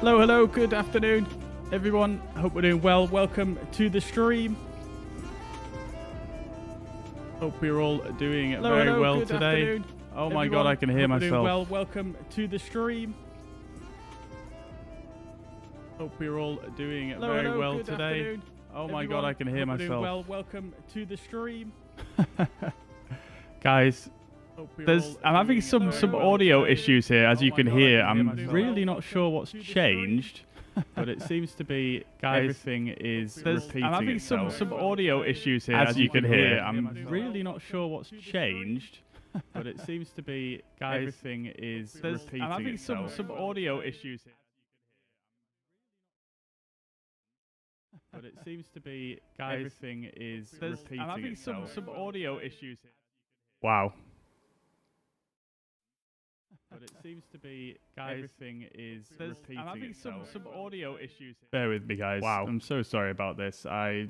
Hello, hello, good afternoon, everyone. Hope we're doing well. Welcome to the stream. Hope we're all doing very well today. Afternoon, oh my god, I can hear myself. Doing well. Welcome to the stream. Hope we're all doing Hello, very hello, well good today. afternoon, oh my everyone. god, I can hear Hope we're doing myself. well. Welcome to the stream. Guys, I'm having some audio issues here, as you can hear. I'm really not sure what's changed, but it seems to be everything is repeating I'm having itself. some audio issues here, as you can hear. I'm really not sure what's changed, but it seems to be everything is repeating I'm having itself. some audio issues here. But it seems to be everything is repeating I'm having itself. some audio issues here. Wow. But it seems to be everything is repeating I'm having itself. some audio issues here. Bear with me, guys. Wow. I'm so sorry about this. I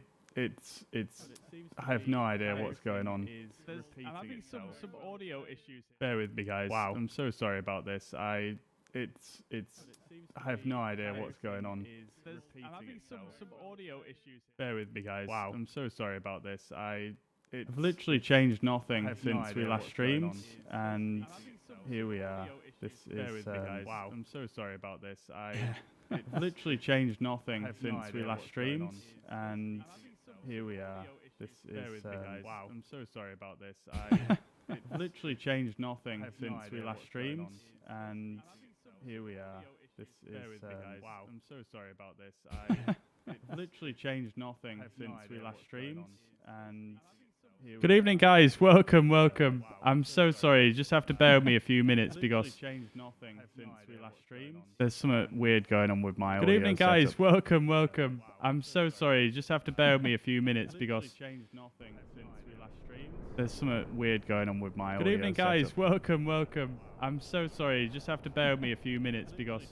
have no idea what's going on. I'm having some audio issues here. Bear with me, guys. Wow. I'm so sorry about this. I have no idea what's going on. I'm having some audio issues here. Bear with me, guys. Wow. I'm so sorry about this. I've literally changed nothing since we last streamed, and here we are. This Bear with is me, guys. wow. I'm so sorry about this. I've literally changed nothing since we last streamed, and here we are. This is wow. I'm so sorry about this. I've literally changed nothing since we last streamed, and here we are. This is wow. I'm so sorry about this. I've literally changed nothing since we last streamed, and good evening, guys. Welcome, welcome. I'm so sorry. You just have to bear with me a few minutes because there's something weird going on with my audio. Good evening, guys. Welcome, welcome. I'm so sorry. You just have to bear with me a few minutes because there's something weird going on with my audio. Good evening, guys. Welcome, welcome. I'm so sorry. You just have to bear with me a few minutes because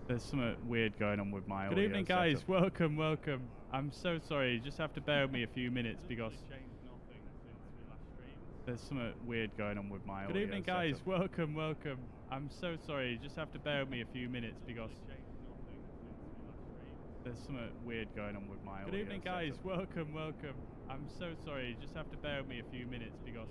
there's something weird going on with my audio. Good evening, guys. Welcome, welcome. I'm so sorry. You just have to bear with me a few minutes because there's something weird going on with my audio. Good evening, guys. Welcome, welcome. I'm so sorry. You just have to bear with me a few minutes because there's something weird going on with my audio. Good evening, guys. Welcome, welcome. I'm so sorry. You just have to bear with me a few minutes because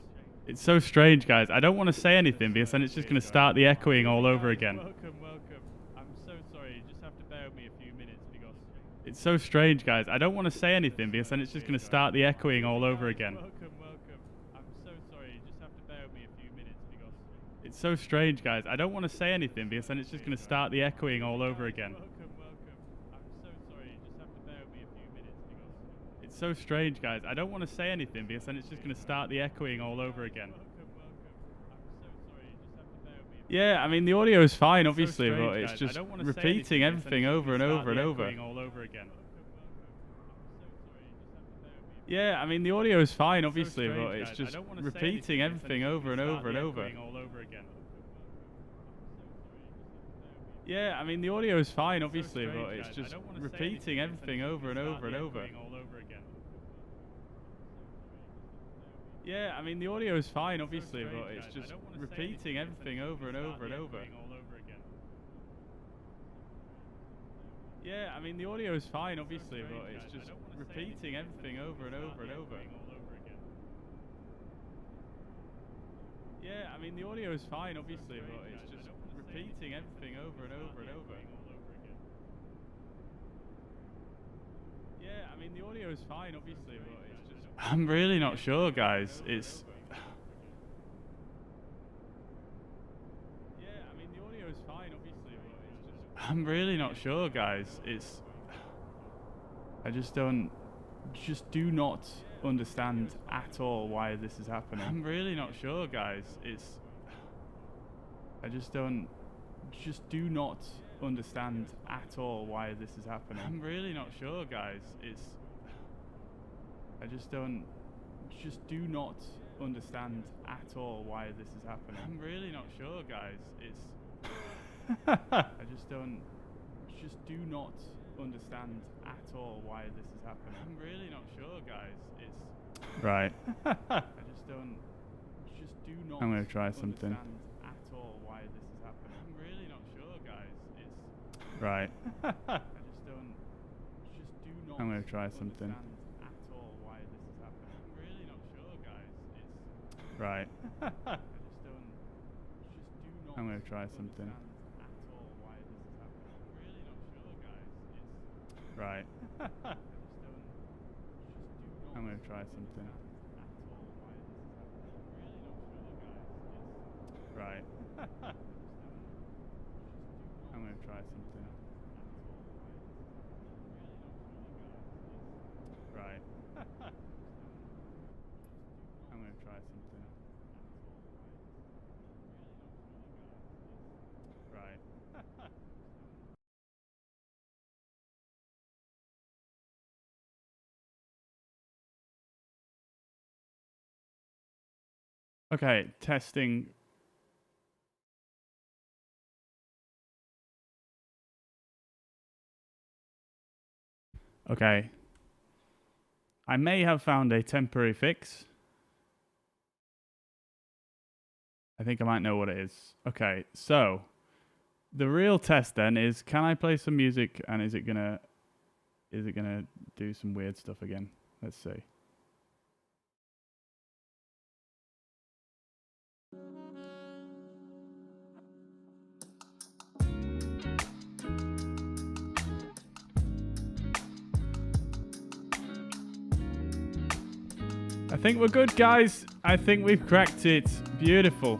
it's so strange, guys. I don't want to say anything because then it's just going to start the echoing all over again. Welcome, welcome. I'm so sorry. You just have to bear with me a few minutes because it's so strange, guys. I don't want to say anything because then it's just going to start the echoing all over again. Welcome, welcome. I'm so sorry. You just have to bear with me a few minutes because it's so strange, guys. I don't want to say anything because then it's just going to start the echoing all over again. It's so strange, guys. I don't want to say anything because then it's just going to start the echoing all over again. Yeah, I mean the audio is fine, obviously, but it's just repeating everything over and over and over. Yeah, I mean the audio is fine, obviously, but it's just repeating everything over and over and over. Yeah, I mean the audio is fine, obviously, but it's just repeating everything over and over and over. Yeah, I mean the audio is fine, obviously, but it's just repeating everything over and over and over. Yeah, I mean the audio is fine, obviously, but it's just repeating everything over and over and over. Yeah, I mean the audio is fine, obviously, but it's just repeating everything over and over and over. Yeah, I mean the audio is fine, obviously, but it's just I'm really not sure, guys. It's yeah, I mean the audio is fine, obviously, but it's just I'm really not sure, guys. It's I just do not understand at all why this is happening. I'm really not sure, guys. It's I just do not understand at all why this is happening. I'm really not sure, guys. It's I just do not understand at all why this is happening. I'm really not sure, guys. It's I just do not understand at all why this is happening. I'm really not sure, guys. It's right. I just do not. I'm gonna try something. At all why this is happening. I'm really not sure, guys. Right. I just don't. Just do not. I'm gonna try something. At all why this is happening. I'm really not sure, guys. It's. Right. I just don't. Just do not. I'm gonna try something. At all why this is happening. I'm really not sure, guys. It's. Right. I just don't. Just do not. I'm gonna try something. At all why this is happening. I'm really not sure, guys. It's. Right. I just don't. I'm gonna try something. Right. I'm gonna try something. Right. Okay, testing. Okay. I may have found a temporary fix. I think I might know what it is. Okay, so the real test then is, can I play some music and is it gonna do some weird stuff again? Let's see. I think we're good, guys. I think we've cracked it. Beautiful.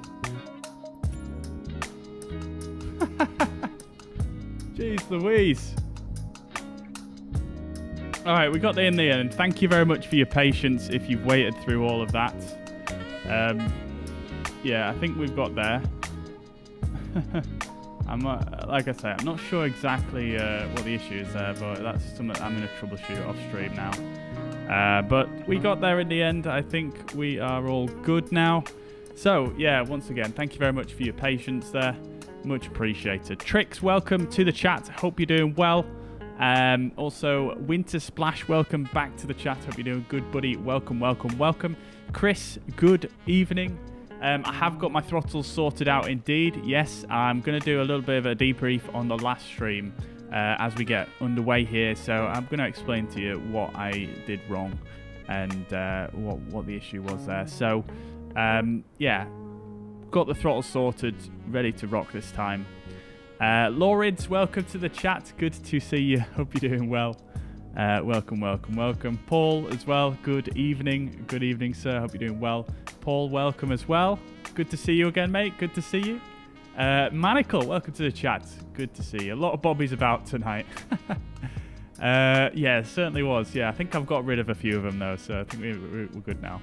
Jeez Louise. All right, we got there in the end. Thank you very much for your patience if you've waited through all of that. Yeah, I think we've got there. Like I say, I'm not sure exactly what the issue is there, but that's something I'm going to troubleshoot off stream now. But we got there in the end. I think we are all good now. So, yeah, once again, thank you very much for your patience there. Much appreciated. Trix, welcome to the chat. Hope you're doing well. Also, Winter Splash, welcome back to the chat. Hope you're doing good, buddy. Welcome, welcome, welcome. Chris, good evening. I have got my throttles sorted out indeed. Yes, I'm going to do a little bit of a debrief on the last stream as we get underway here. So I'm going to explain to you what I did wrong and what the issue was there. So, yeah, got the throttle sorted, ready to rock this time. Laurids, welcome to the chat. Good to see you. Hope you're doing well. Welcome, welcome, welcome. Paul as well. Good evening. Good evening, sir. Hope you're doing well. Paul, welcome as well. Good to see you again, mate. Good to see you. Manacle, welcome to the chat. Good to see you. A lot of bobbies about tonight. Yeah, it certainly was. Yeah, I think I've got rid of a few of them, though, so I think we're good now.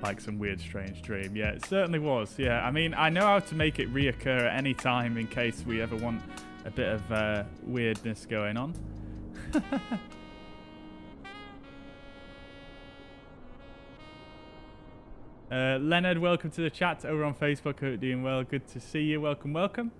Like some weird, strange dream. Yeah, it certainly was. Yeah, I mean, I know how to make it reoccur at any time in case we ever want a bit of weirdness going on. Leonard, welcome to the chat over on Facebook. Hope you're doing well. Good to see you. Welcome, welcome.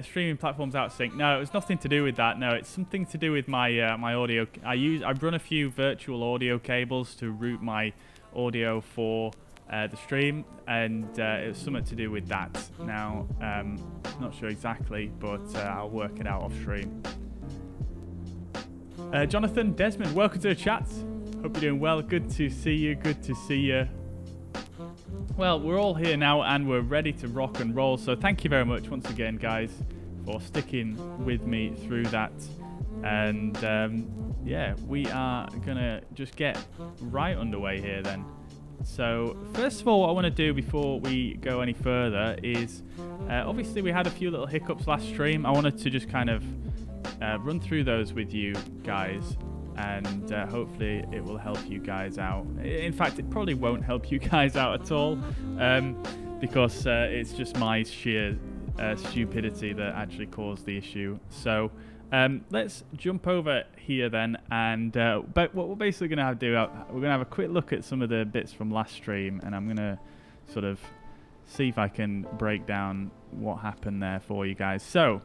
Streaming platforms out of sync. No, it was nothing to do with that. No, it's something to do with my my audio. I run a few virtual audio cables to route my audio for the stream, and it was something to do with that. Now, not sure exactly, but I'll work it out off stream. Jonathan, Desmond, welcome to the chat. Hope you're doing well. Good to see you. Good to see you. Well, we're all here now and we're ready to rock and roll. So thank you very much once again, guys, for sticking with me through that. And yeah, we are going to just get right underway here then. So first of all, what I want to do before we go any further is, obviously we had a few little hiccups last stream. I wanted to just kind of run through those with you guys. And hopefully it will help you guys out. In fact, it probably won't help you guys out at all, because it's just my sheer stupidity that actually caused the issue. So let's jump over here then, and but what we're basically going to do, we're going to have a quick look at some of the bits from last stream, and I'm going to sort of see if I can break down what happened there for you guys. So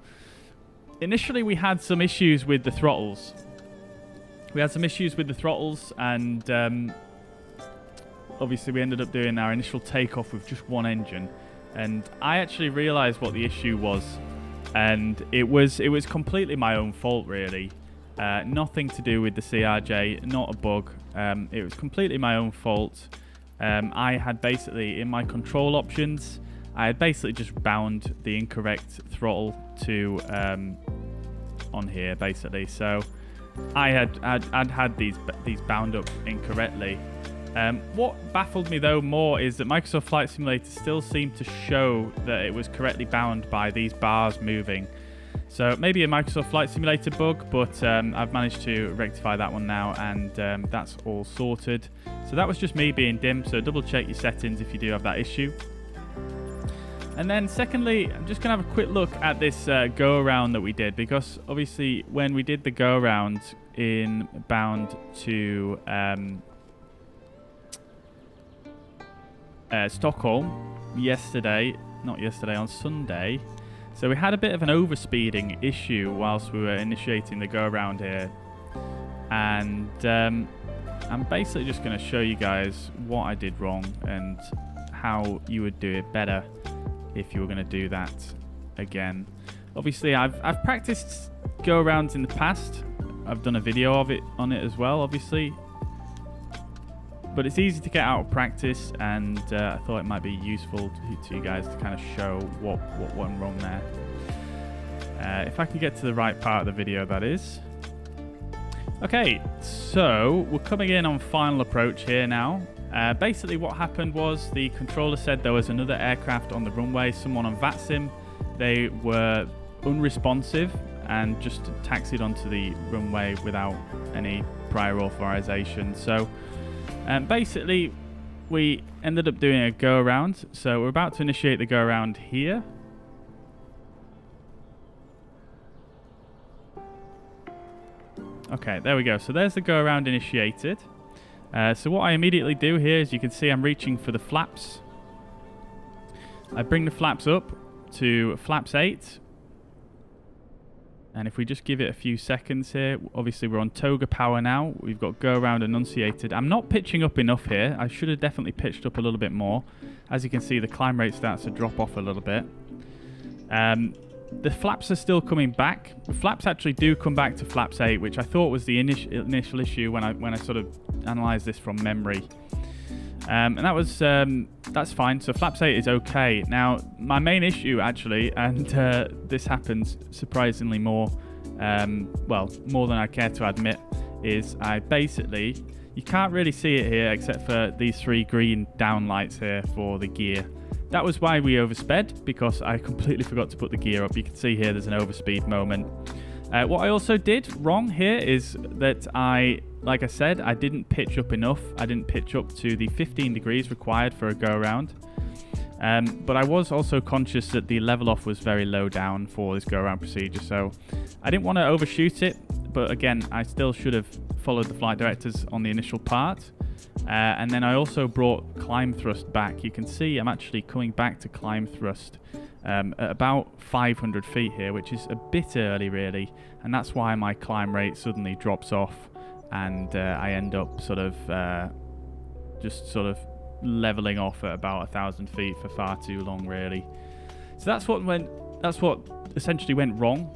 initially we had some issues with the throttles. And obviously we ended up doing our initial takeoff with just one engine. and I actually realized what the issue was, and it was completely my own fault, really. Nothing to do with the CRJ, not a bug. It was completely my own fault. I had basically, in my control options, I had basically just bound the incorrect throttle to on here, basically. So I'd had these bound up incorrectly. What baffled me though more is that Microsoft Flight Simulator still seemed to show that it was correctly bound by these bars moving. So maybe a Microsoft Flight Simulator bug, but I've managed to rectify that one now, and that's all sorted. So that was just me being dim, so double check your settings if you do have that issue. And then secondly, I'm just going to have a quick look at this go-around that we did, because obviously when we did the go-around inbound to Stockholm on Sunday, so we had a bit of an overspeeding issue whilst we were initiating the go-around here, and I'm basically just going to show you guys what I did wrong and how you would do it better if you were going to do that again. Obviously I've practiced go-arounds in the past. I've done a video of it on it as well, obviously, but it's easy to get out of practice, and I thought it might be useful to you guys to kind of show what went wrong there. If I can get to the right part of the video, that is. Okay, so we're coming in on final approach here now. Basically what happened was the controller said there was another aircraft on the runway, someone on VATSIM. They were unresponsive and just taxied onto the runway without any prior authorization. So basically we ended up doing a go around. So we're about to initiate the go around here. Okay, there we go. So there's the go around initiated. So what I immediately do here is, you can see I'm reaching for the flaps. I bring the flaps up to flaps 8. And if we just give it a few seconds here, obviously we're on toga power now. We've got go around enunciated. I'm not pitching up enough here. I should have definitely pitched up a little bit more. As you can see, the climb rate starts to drop off a little bit. The flaps are still coming back. The flaps actually do come back to flaps 8, which I thought was the initial issue when I sort of analysed this from memory. And that was that's fine. So flaps 8 is okay. Now my main issue actually, and this happens surprisingly more, well, more than I care to admit, is I basically, you can't really see it here except for these 3 green down lights here for the gear. That was why we oversped, because I completely forgot to put the gear up. You can see here there's an overspeed moment. What I also did wrong here is that like I said, I didn't pitch up enough. I didn't pitch up to the 15 degrees required for a go-around. But I was also conscious that the level off was very low down for this go-around procedure, so I didn't want to overshoot it. But again, I still should have followed the flight directors on the initial part. And then I also brought climb thrust back. You can see I'm actually coming back to climb thrust at about 500 feet here, which is a bit early really, and that's why my climb rate suddenly drops off, and I end up sort of just sort of leveling off at about 1,000 feet for far too long really. So that's what essentially went wrong.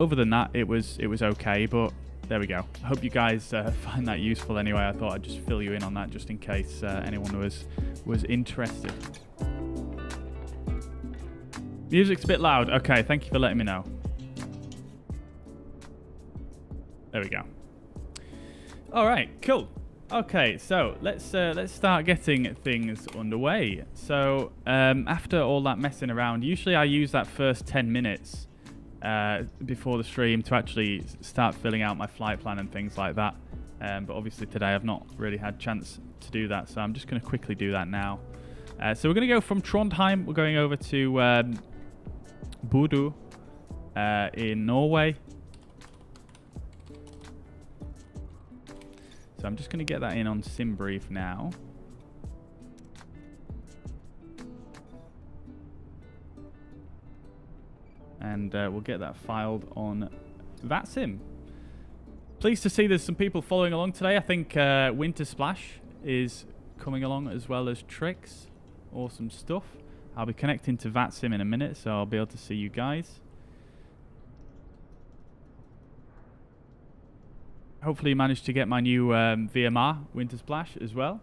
Other than that, it was okay, but there we go. I hope you guys find that useful anyway. I thought I'd just fill you in on that just in case anyone was interested. Music's a bit loud. Okay, thank you for letting me know. There we go. All right, cool. Okay, so let's start getting things underway. So after all that messing around, usually I use that first 10 minutes before the stream to actually start filling out my flight plan and things like that. But obviously today I've not really had a chance to do that, so I'm just going to quickly do that now. So we're going to go from Trondheim. We're going over to Bodø in Norway. So I'm just going to get that in on SimBrief now. And we'll get that filed on VATSIM. Pleased to see there's some people following along today. I think Winter Splash is coming along as well as Trix. Awesome stuff. I'll be connecting to VATSIM in a minute, so I'll be able to see you guys. Hopefully you managed to get my new VMR Winter Splash as well.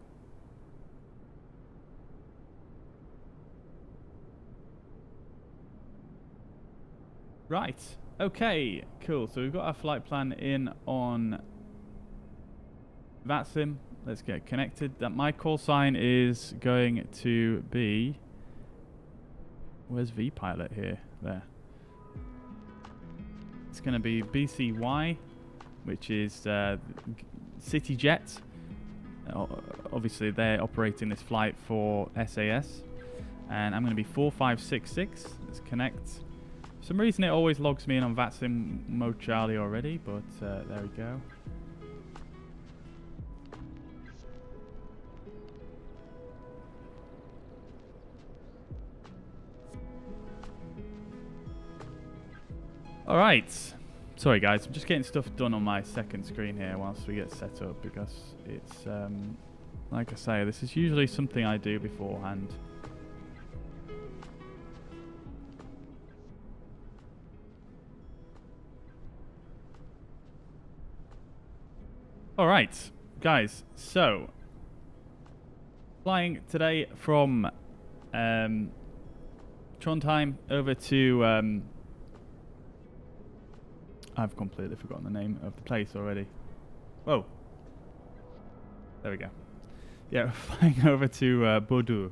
Right, okay, cool. So we've got our flight plan in on VATSIM. Let's get connected. My call sign is going to be... Where's VPilot here? There. It's going to be BCY, which is CityJet. Obviously, they're operating this flight for SAS. And I'm going to be 4566. Let's connect. For some reason, it always logs me in on VATSIM mode Charlie already, but there we go. Alright, sorry guys, I'm just getting stuff done on my second screen here whilst we get set up, because it's, like I say, this is usually something I do beforehand. Alright, guys, so, flying today from Trondheim over to... I've completely forgotten the name of the place already. Whoa. There we go. Yeah, we're flying over to Bodø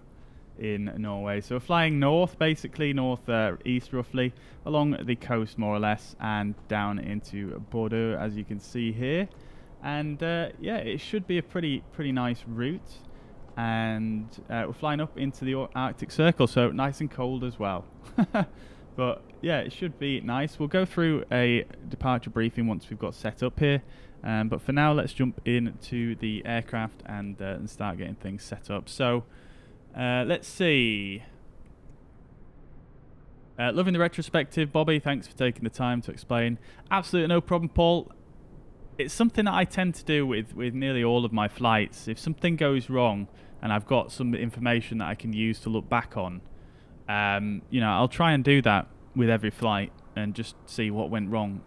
in Norway. So we're flying north, basically, north-east roughly, along the coast more or less, and down into Bodø, as you can see here. And yeah, it should be a pretty nice route. And we're flying up into the Arctic Circle, so nice and cold as well. But yeah, it should be nice. We'll go through a departure briefing once we've got set up here. But for now, let's jump into the aircraft and start getting things set up. So let's see. Loving the retrospective, Bobby. Thanks for taking the time to explain. Absolutely no problem, Paul. It's something that I tend to do with nearly all of my flights. If something goes wrong and I've got some information that I can use to look back on, you know, I'll try and do that with every flight and just see what went wrong.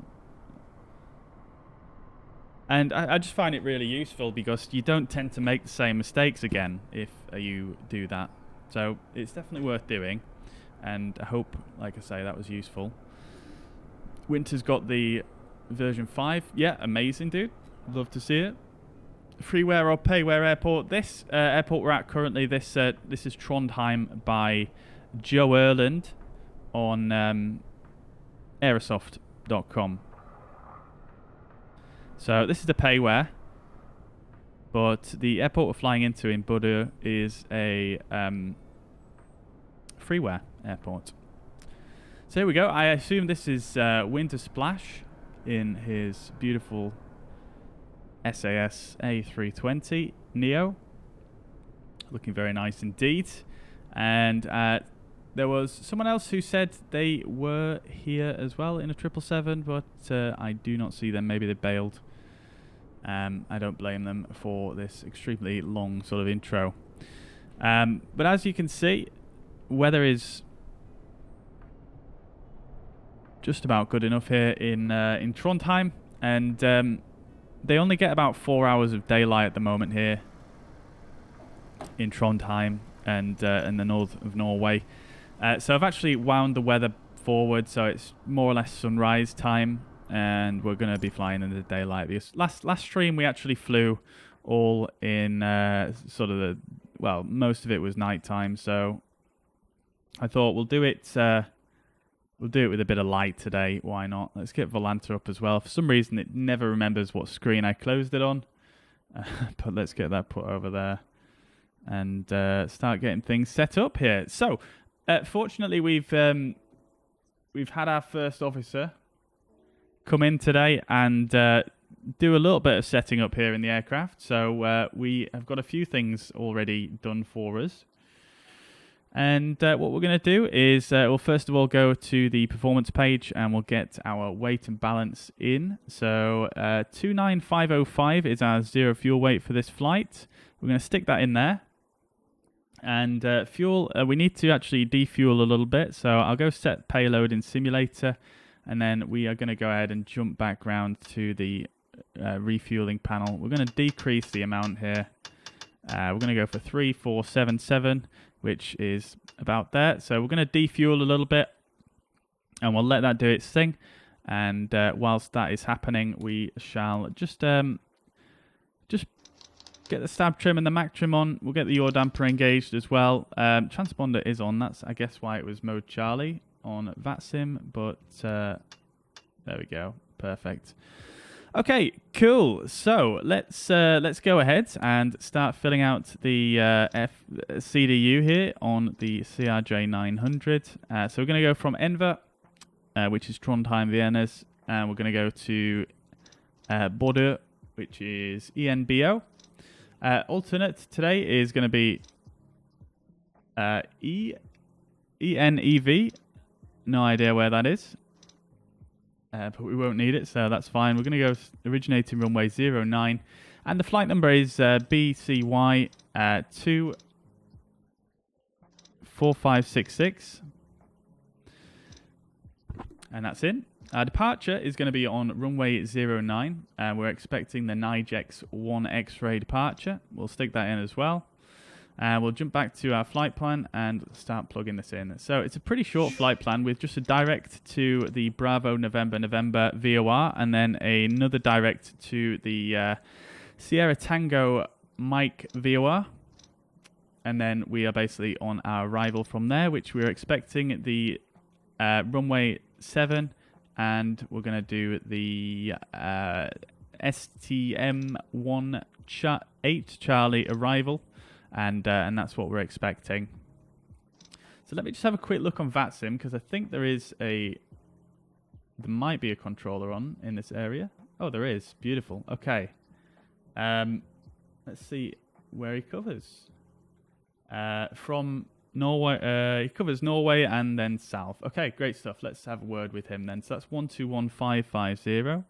And I just find it really useful because you don't tend to make the same mistakes again if you do that. So it's definitely worth doing. And I hope, like I say, that was useful. Winter's got the version 5. Yeah, amazing, dude. Love to see it. Freeware or payware airport. This airport we're at currently, this is Trondheim by Joe Erland on aerosoft.com. So this is the payware, but the airport we're flying into in Bodø is a freeware airport. So here we go. I assume this is Winter Splash in his beautiful SAS A320 Neo. Looking very nice indeed. And there was someone else who said they were here as well in a 777, but I do not see them. Maybe they bailed. I don't blame them for this extremely long sort of intro. But as you can see, weather is just about good enough here in Trondheim, and they only get about 4 hours of daylight at the moment here in Trondheim and in the north of Norway. So I've actually wound the weather forward, so it's more or less sunrise time, and we're going to be flying in the daylight. Because last stream we actually flew all in sort of the, well, most of it was nighttime, so I thought we'll do it with a bit of light today. Why not? Let's get Volanta up as well. For some reason it never remembers what screen I closed it on, but let's get that put over there and start getting things set up here. So fortunately we've had our first officer come in today and do a little bit of setting up here in the aircraft. So we have got a few things already done for us. And what we're going to do is we'll first of all go to the performance page and we'll get our weight and balance in. So 29505 is our zero fuel weight for this flight. We're going to stick that in there. And fuel, we need to actually defuel a little bit. So I'll go set payload in simulator. And then we are going to go ahead and jump back round to the refueling panel. We're going to decrease the amount here. We're going to go for 3477, which is about there. So we're going to defuel a little bit. And we'll let that do its thing. And whilst that is happening, we shall just get the stab trim and the Mac trim on. We'll get the yaw damper engaged as well. Transponder is on. That's, I guess, why it was mode Charlie on VATSIM. But there we go. Perfect. Okay, cool. So let's go ahead and start filling out the CDU here on the CRJ-900. So we're going to go from Enver, which is Trondheim, Vienna's, and we're going to go to Bodø, which is ENBO. Alternate today is going to be ENEV. No idea where that is, but we won't need it, so that's fine. We're going to go originating runway 09, and the flight number is BCY 24566, and that's in. Departure is going to be on runway 09, and we're expecting the NZXT 1 X-ray departure. We'll stick that in as well. We'll jump back to our flight plan and start plugging this in. So it's a pretty short flight plan with just a direct to the Bravo November VOR, and then another direct to the Sierra Tango Mike VOR. And then we are basically on our arrival from there, which we're expecting the runway 7. And we're going to do the STM-8 Charlie arrival. And that's what we're expecting. So let me just have a quick look on VATSIM, because I think there might be a controller on in this area. Oh, there is. Beautiful. Okay. Let's see where he covers. From Norway, he covers Norway and then south. Okay, great stuff. Let's have a word with him then. So that's 121550.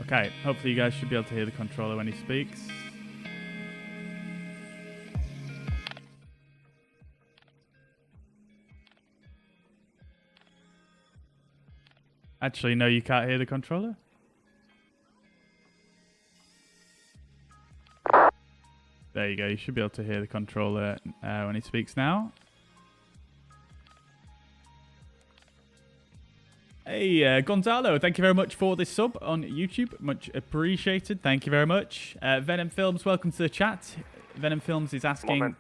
Okay, hopefully you guys should be able to hear the controller when he speaks. Actually, no, you can't hear the controller. There you go. You should be able to hear the controller when he speaks now. Hey, Gonzalo, thank you very much for this sub on YouTube. Much appreciated. Thank you very much. Venom Films, welcome to the chat. Venom Films is asking,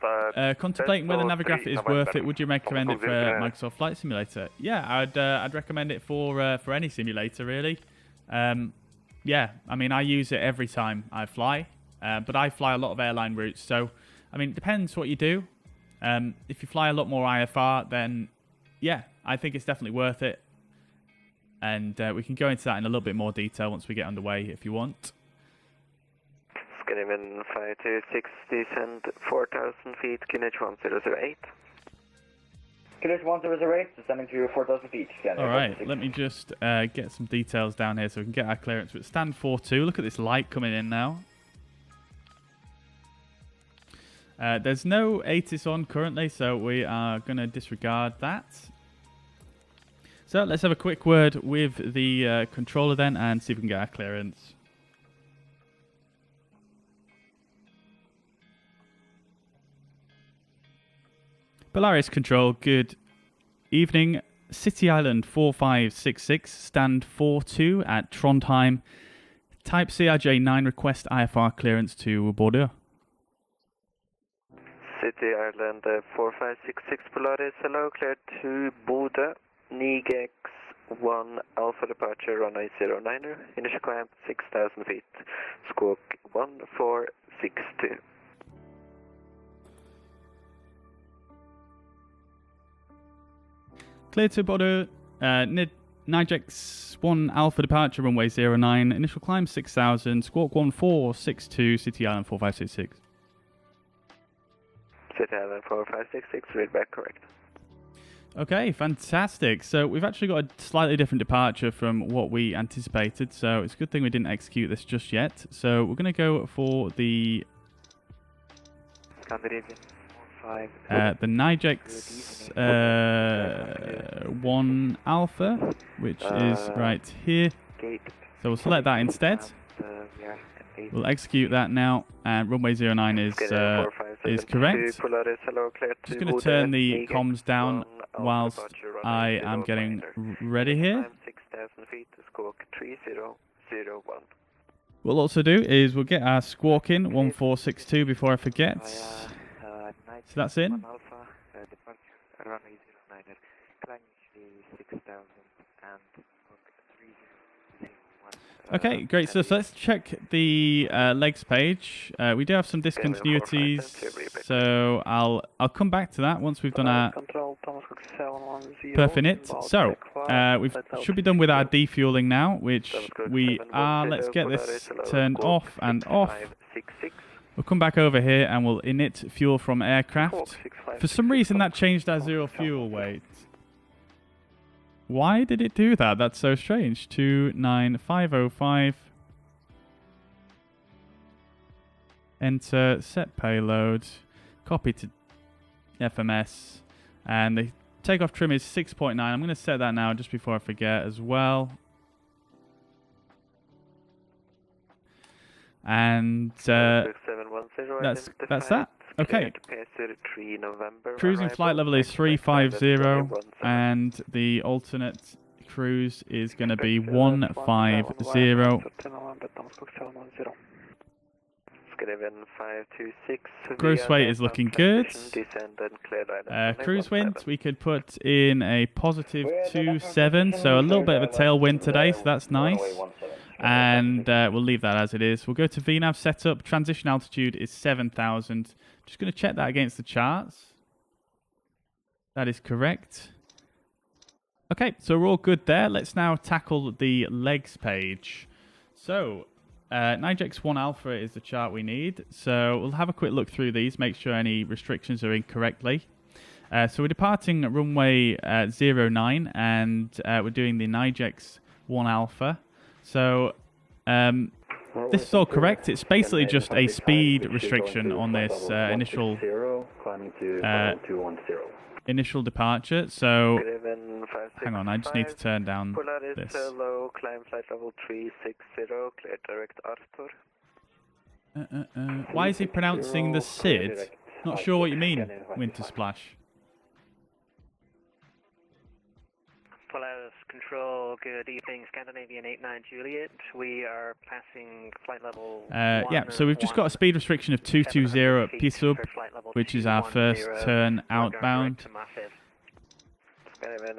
contemplating whether Navigraph is worth it. Would you recommend it for Microsoft Flight Simulator? Yeah, I'd recommend it for any simulator, really. Yeah, I mean, I use it every time I fly, but I fly a lot of airline routes. So, I mean, it depends what you do. If you fly a lot more IFR, then yeah, I think it's definitely worth it. And we can go into that in a little bit more detail once we get underway, if you want. Skyrim 5260, descend 4,000 feet, QNH 1008. QNH 1008, descending to 4,000 feet. Alright, let me just get some details down here so we can get our clearance. But stand 42, look at this light coming in now. There's no ATIS on currently, so we are going to disregard that. So let's have a quick word with the controller then and see if we can get our clearance. Polaris Control, good evening. City Island 4566, stand 42 at Trondheim. Type CRJ-9 request IFR clearance to Bodø. City Island 4566 Polaris, hello, cleared to Bodø. NZXT Alpha departure runway 09er, initial climb 6,000 feet, squawk 1462. Clear to Bodø, NZXT 1 Alpha departure runway 09, initial climb 6,000, squawk 1462, City Island 4566. City Island 4566, read back correct. Okay, fantastic. So we've actually got a slightly different departure from what we anticipated. So it's a good thing we didn't execute this just yet. So we're going to go for the NZXT 1 Alpha, which is right here. So we'll select that instead. We'll execute that now, and runway 09 is correct. Just going to turn the comms down whilst I am getting ready here. What we'll also do is we'll get our squawk in 1462 before I forget. So that's in. Okay, great. So let's check the legs page. We do have some discontinuities, so I'll come back to that once we've done our perfect knit. So we should be done with our defueling now, which we are. Let's get this turned off and off. We'll come back over here and we'll init fuel from aircraft. For some reason that changed our zero fuel weight. Why did it do that? That's so strange. 29505. Enter set payload. Copy to FMS. And the takeoff trim is 6.9. I'm going to set that now just before I forget as well. And that's that. Okay. Cruising flight level is 350, and the alternate cruise is going to be 150. Gross weight is looking good. Cruise wind, we could put in a positive 27, so a little bit of a tailwind today, so that's nice. And we'll leave that as it is. We'll go to VNAV setup. Transition altitude is 7,000. Just going to check that against the charts. That is correct. Okay, so we're all good there. Let's now tackle the legs page. So, NZXT 1 Alpha is the chart we need. So we'll have a quick look through these, make sure any restrictions are in correctly. So we're departing runway 09, and we're doing the NZXT 1 Alpha. So this is all correct. It's basically just a speed restriction on this initial departure. So hang on, I just need to turn down this. Why is he pronouncing the Sid? Not sure what you mean, Winter Splash. Polaris Control, good evening, Scandinavian 89 Juliet. We are passing flight level yeah, so we've just got a speed restriction of 220 at P-sub, which is our first turn outbound.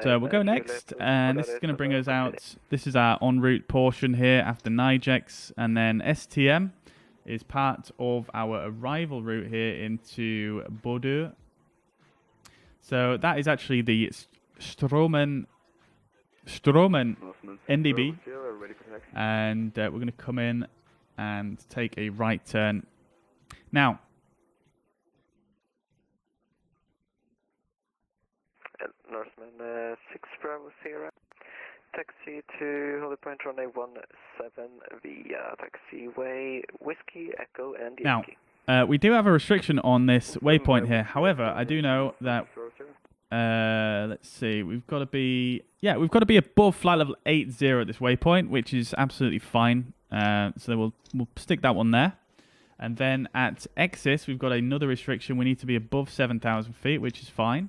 So we'll go next, and this is going to bring us out. This is our en route portion here after NZXT, and then STM is part of our arrival route here into Bodø. So that is actually the Stromen NDB, and we're going to come in and take a right turn. Now, Norseman 6 Bravo Sierra, taxi to Holy Point runway 17 via taxiway Whiskey Echo and Yankee. Now, we do have a restriction on this waypoint here. However, I do know that. Let's see. We've got to be above flight level 80 at this waypoint, which is absolutely fine. So we'll stick that one there. And then at Exis, we've got another restriction. We need to be above 7,000 feet, which is fine.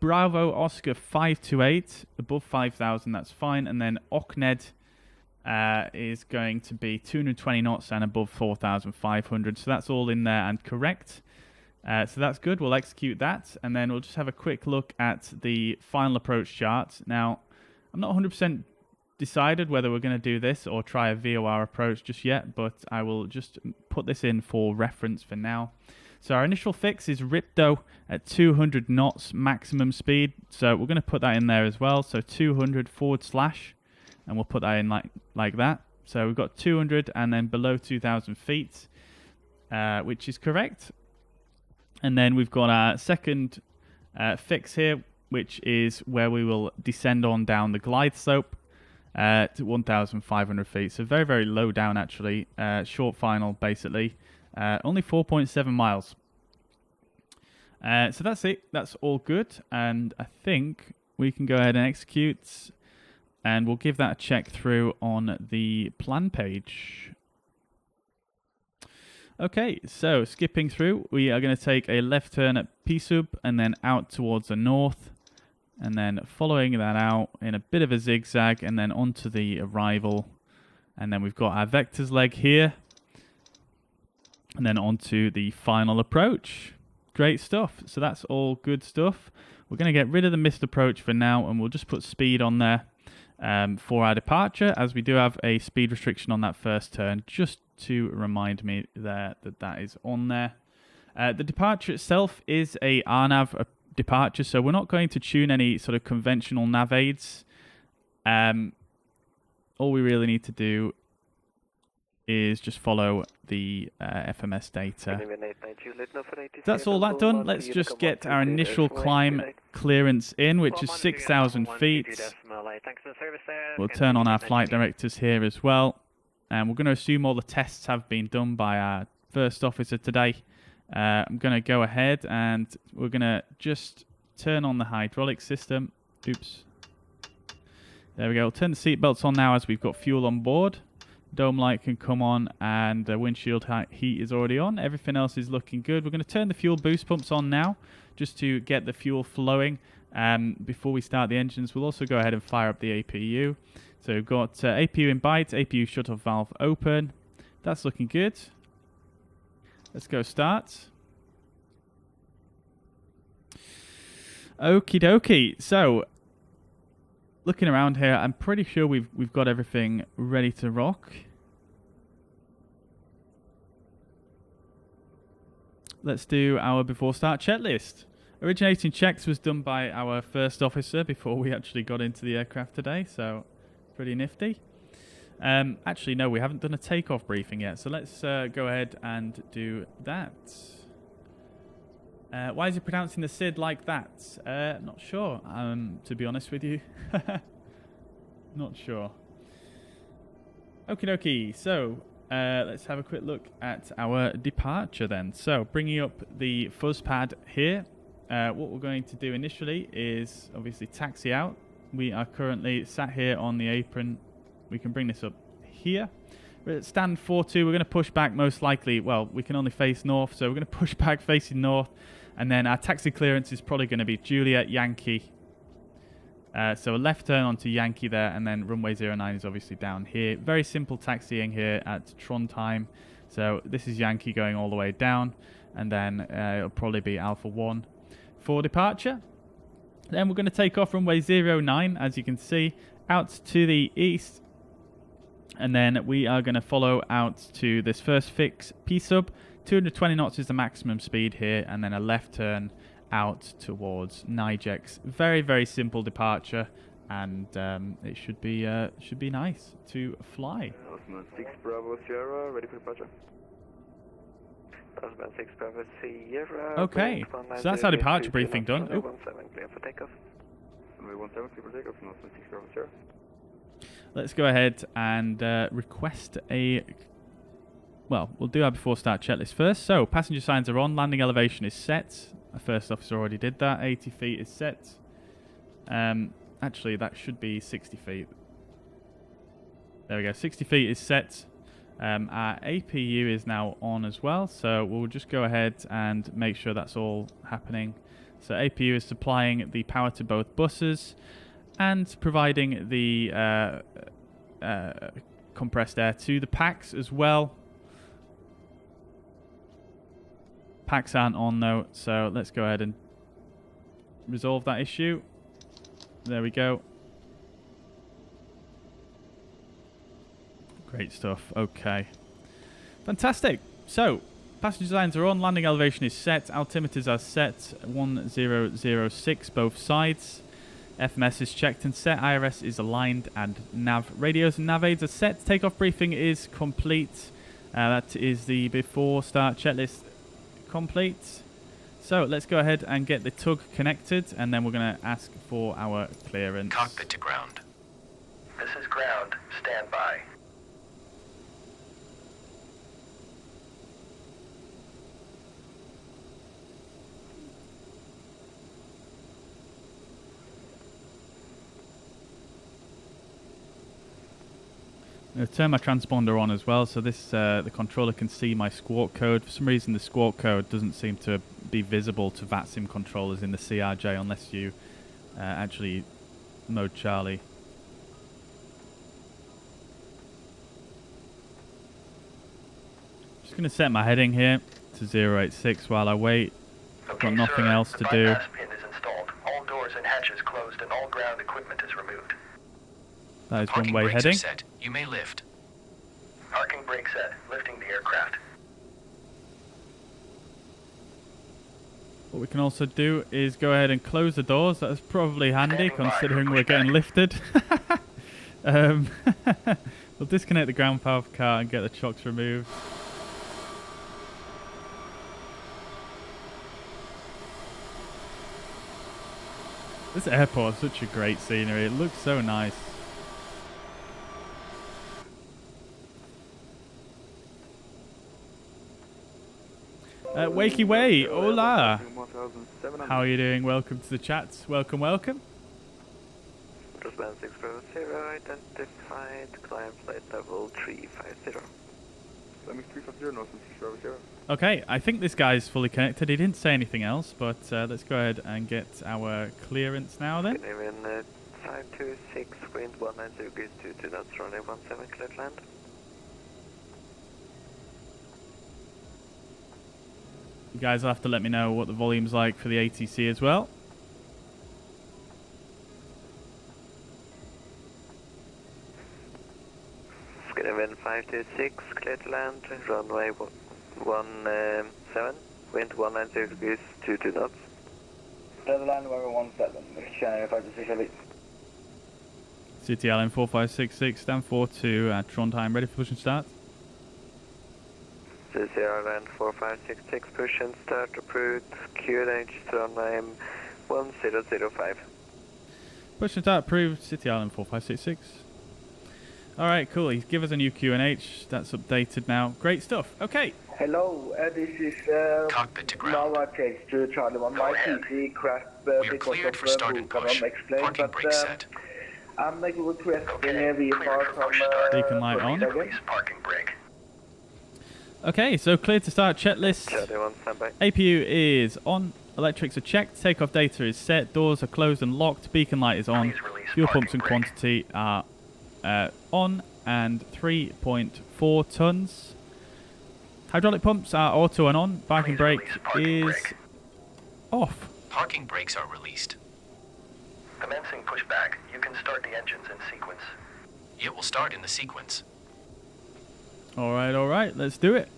Bravo Oscar 528 above 5,000. That's fine. And then Okned is going to be 220 knots and above 4,500. So that's all in there and correct. So that's good. We'll execute that, and then we'll just have a quick look at the final approach chart. Now, I'm not 100% decided whether we're going to do this or try a VOR approach just yet, but I will just put this in for reference for now. So our initial fix is Ripto at 200 knots maximum speed. So we're going to put that in there as well. So 200 / and we'll put that in like that. So we've got 200 and then below 2,000 feet, which is correct. And then we've got our second fix here, which is where we will descend on down the glide slope to 1,500 feet. So very, very low down, actually. Short final, basically. Only 4.7 miles. So that's it. That's all good. And I think we can go ahead and execute. And we'll give that a check through on the plan page. Okay, so skipping through, we are going to take a left turn at P-sub and then out towards the north. And then following that out in a bit of a zigzag and then onto the arrival. And then we've got our vectors leg here. And then onto the final approach. Great stuff. So that's all good stuff. We're going to get rid of the missed approach for now and we'll just put speed on there for our departure, as we do have a speed restriction on that first turn, just to remind me there that is on there. The departure itself is a RNAV departure, so we're not going to tune any sort of conventional nav aids. All we really need to do is just follow the FMS data. That's all that done. Let's just get our initial climb clearance in, which is 6,000 feet. We'll turn on our flight directors here as well. And we're going to assume all the tests have been done by our first officer today. I'm going to go ahead and we're going to just turn on the hydraulic system. Oops. There we go. We'll turn the seatbelts on now as we've got fuel on board. Dome light can come on and windshield heat is already on. Everything else is looking good. We're going to turn the fuel boost pumps on now just to get the fuel flowing before we start the engines. We'll also go ahead and fire up the APU. So we've got APU in bight, APU shut-off valve open. That's looking good. Let's go start. Okie dokie. So, looking around here, I'm pretty sure we've got everything ready to rock. Let's do our before start checklist. Originating checks was done by our first officer before we actually got into the aircraft today, so pretty nifty. Actually, no, we haven't done a takeoff briefing yet, so let's go ahead and do that. Why is he pronouncing the SID like that? Not sure, to be honest with you. Not sure. Okie dokie, so let's have a quick look at our departure then. So, bringing up the fuzz pad here, what we're going to do initially is obviously taxi out. We are currently sat here on the apron. We can bring this up here. We're at stand 4-2. We're going to push back most likely. Well, we can only face north, so we're going to push back facing north. And then our taxi clearance is probably going to be Juliet Yankee. So a left turn onto Yankee there, and then runway 09 is obviously down here. Very simple taxiing here at Trondheim. So this is Yankee going all the way down, and then it'll probably be Alpha 1 for departure. Then we're going to take off runway 09, as you can see, out to the east. And then we are going to follow out to this first fix, P-sub. 220 knots is the maximum speed here, and then a left turn out towards Nigex. Very, very simple departure, and it should be nice to fly. 6 Bravo Sierra, ready for departure. 6 Bravo Sierra. Okay, so that's our departure briefing done. Clear for takeoff. 17, clear for takeoff. 6 Bravo Sierra. Let's go ahead and request a... Well, we'll do our before start checklist first. So, passenger signs are on. Landing elevation is set. Our first officer already did that. 80 feet is set. Actually, that should be 60 feet. There we go. 60 feet is set. Our APU is now on as well. So, we'll just go ahead and make sure that's all happening. So, APU is supplying the power to both buses and providing the compressed air to the packs as well. Packs aren't on though, so let's go ahead and resolve that issue. There we go. Great stuff. Okay. Fantastic. So, passenger signs are on, landing elevation is set, altimeters are set, 1006 both sides. FMS is checked and set, IRS is aligned, and nav radios and nav aids are set. Takeoff briefing is complete. That is the before start checklist complete. So let's go ahead and get the tug connected, and then we're going to ask for our clearance. Cockpit to ground. This is ground. Stand by. I'm going to turn my transponder on as well, so this the controller can see my squawk code. For some reason, the squawk code doesn't seem to be visible to VATSIM controllers in the CRJ unless you actually mode Charlie. Just going to set my heading here to 086 while I wait. Okay, Got nothing sir, else to the do. bypass pin is installed. All doors and hatches closed, and all ground equipment is removed. That is Parking one-way brakes are heading. set. You may lift. Parking brake set. Lifting the aircraft. What we can also do is go ahead and close the doors. That's probably handy Standing by considering for we're getting pushback. lifted. We'll disconnect the ground power of the car and get the chocks removed. This airport is such a great scenery. It looks so nice. Wakey Way, hola! How are you doing? Welcome to the chat. Welcome, welcome. Trustman 600, identified, climb flight level 350. Climbing 350, North 600. Okay, I think this guy's fully connected. He didn't say anything else, but let's go ahead and get our clearance now then. Good evening, 526, wind 190 degrees 22 knots, runway 17, cleared land. You guys will have to let me know what the volume's like for the ATC as well. Good evening, 526, cleared to land, runway 17, wind 190 degrees 22 knots. Cleared to land, runway 17, Channel 526. City Island 4566, stand 42 at Trondheim, ready for push and start. City Island 4566, push and start, approved, QNH, Trondheim 1005. Push and start approved, City Island 4566. Alright, cool. He's given us a new QNH. That's updated now. Great stuff. Okay. Hello, this is Cockpit to ground. Nova Chase to Charlie 1. My PC crashed We are because cleared of for start and Vulcan push. explained, Parking but brake set. I'm making a request in Okay, a cleared VFR for from push start. Beacon light on. Release parking brake. Okay, so clear to start checklist. Charlie 1, standby. APU is on. Electrics are checked. Takeoff data is set. Doors are closed and locked. Beacon light is on. Please release Fuel parking pumps and brake. quantity are on and 3.4 tons. Hydraulic pumps are auto and on. Parking Please brake release parking is brake. off. Parking brakes are released. Commencing pushback. You can start the engines in sequence. It will start in the sequence. Alright, let's do it.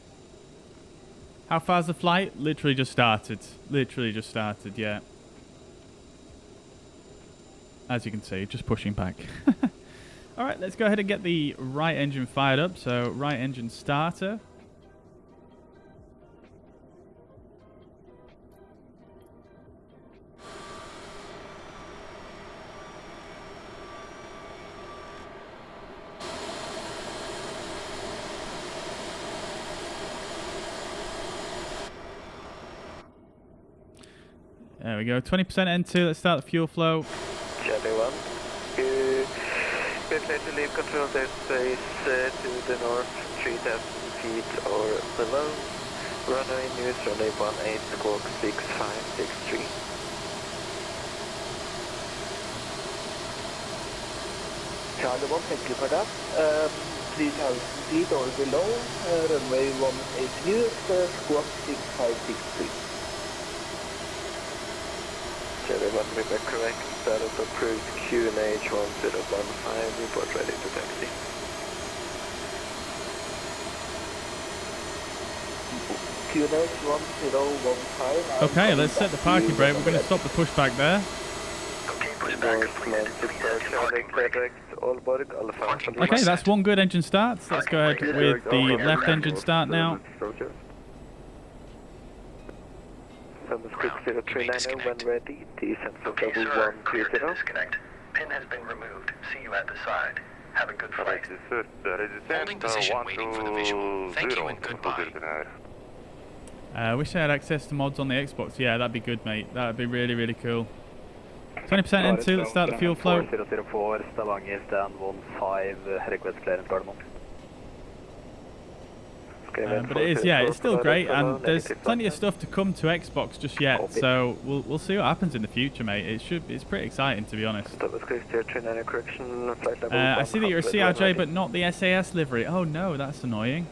How far's the flight? Literally just started. Yeah. As you can see, just pushing back. Alright, let's go ahead and get the right engine fired up. So, right engine starter. There we go, 20% N2, let's start the fuel flow. Charlie 1, you clear to leave control their space to the north, 3,000 feet or below. Runway news, runway 18, squawk 6563. Charlie 1, thank you for that. 3,000 feet or below, runway 18 news, squawk 6563. Charlie 1, we were correct. Status approved, QNH 1015, report ready to taxi. QNH 1015. Okay, let's set the parking brake. We're going to stop the pushback there. Okay, pushback completed. Release engine parking brake. All boarding, Alpha. Parking brake Okay, set. that's one good engine start. Let's go ahead Parking with brake the set. left engine start now. Thomas Cook Ground. You may 0390 disconnect. when ready, descent for Okay, level sir. Clear to 130. disconnect. Pin has been removed. See you at the side. Have a good flight. Holding position, waiting for the visual. Thank you and goodbye. I wish I had access to mods on the Xbox. Yeah, that'd be good, mate. That'd be really, really cool. 20% into, let's start the fuel flow. 4004, Stavanger, stand 15, request clearance Gardermoen. But it is, yeah, it's still great, and there's plenty of stuff to come to Xbox just yet. So we'll see what happens in the future, mate. It's pretty exciting, to be honest. Thomas Cook 0390 correction, flight level I see that you're a 100 CRJ, but not the SAS livery. Oh no, that's annoying.